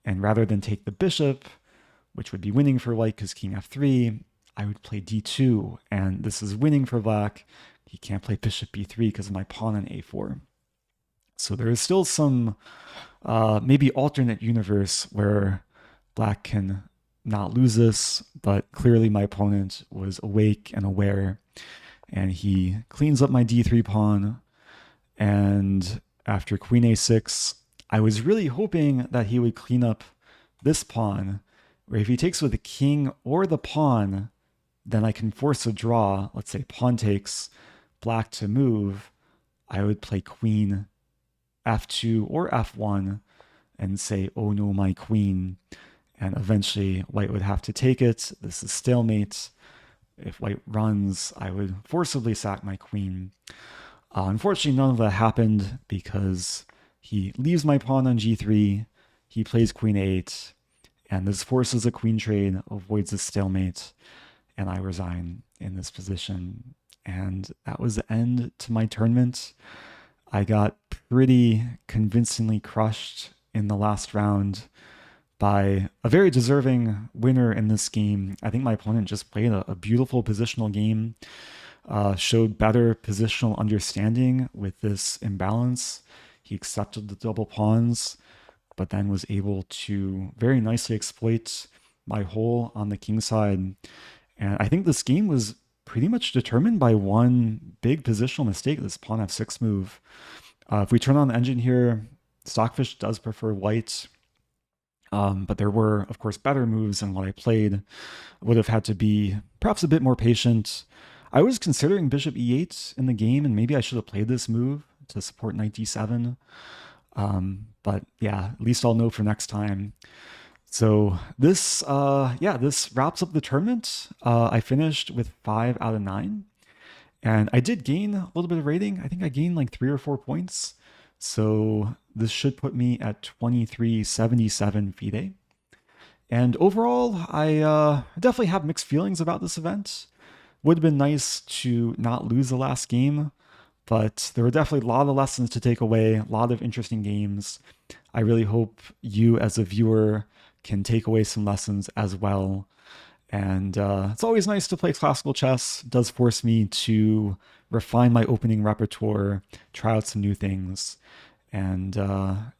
and rather than take the bishop, which would be winning for white because king f3, I would play d2, and this is winning for black. He can't play bishop b3 because of my pawn on a4. So there is still some maybe alternate universe where black can not lose this, but clearly my opponent was awake and aware, and he cleans up my d3 pawn. And after queen a6, I was really hoping that he would clean up this pawn, where if he takes with the king or the pawn, then I can force a draw. Let's say pawn takes, black to move. I would play queen f2 or f1 and say, oh no, my queen. And eventually white would have to take it. This is stalemate. If white runs, I would forcibly sack my queen. Unfortunately, none of that happened because he leaves my pawn on g3. He plays queen 8, and this forces a queen trade, avoids a stalemate, and I resign in this position. And that was the end to my tournament. I got pretty convincingly crushed in the last round by a very deserving winner in this game. I think my opponent just played a beautiful positional game, showed better positional understanding with this imbalance. He accepted the double pawns, but then was able to very nicely exploit my hole on the king side. And I think this game was pretty much determined by one big positional mistake, this pawn f6 move. If we turn on the engine here, Stockfish does prefer white, but there were, of course, better moves than what I played. Would have had to be perhaps a bit more patient. I was considering bishop e8 in the game, and maybe I should have played this move to support knight d7. But yeah, at least I'll know for next time. So this, this wraps up the tournament. I finished with 5 out of 9. And I did gain a little bit of rating. I think I gained like 3 or 4 points. So this should put me at 2377 FIDE. And overall, I definitely have mixed feelings about this event. Would have been nice to not lose the last game, but there were definitely a lot of lessons to take away, a lot of interesting games. I really hope you as a viewer can take away some lessons as well. And it's always nice to play classical chess. It does force me to refine my opening repertoire, try out some new things. And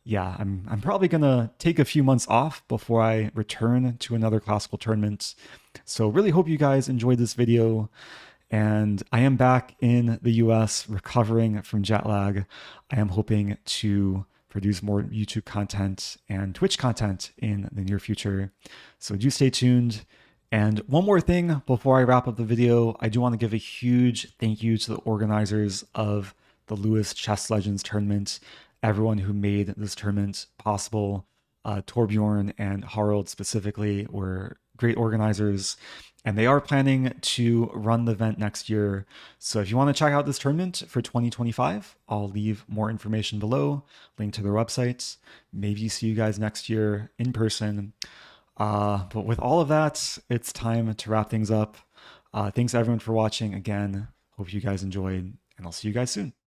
yeah, I'm probably gonna take a few months off before I return to another classical tournament. So really hope you guys enjoyed this video. And I am back in the US recovering from jet lag. I am hoping to produce more YouTube content and Twitch content in the near future. So do stay tuned. And one more thing before I wrap up the video, I do want to give a huge thank you to the organizers of the Lewis Chess Legends tournament, everyone who made this tournament possible. Torbjorn and Harald specifically were great organizers, and they are planning to run the event next year. So if you want to check out this tournament for 2025, I'll leave more information below, link to their websites. Maybe see you guys next year in person. But with all of that, it's time to wrap things up. Thanks everyone for watching again. Hope you guys enjoyed, and I'll see you guys soon.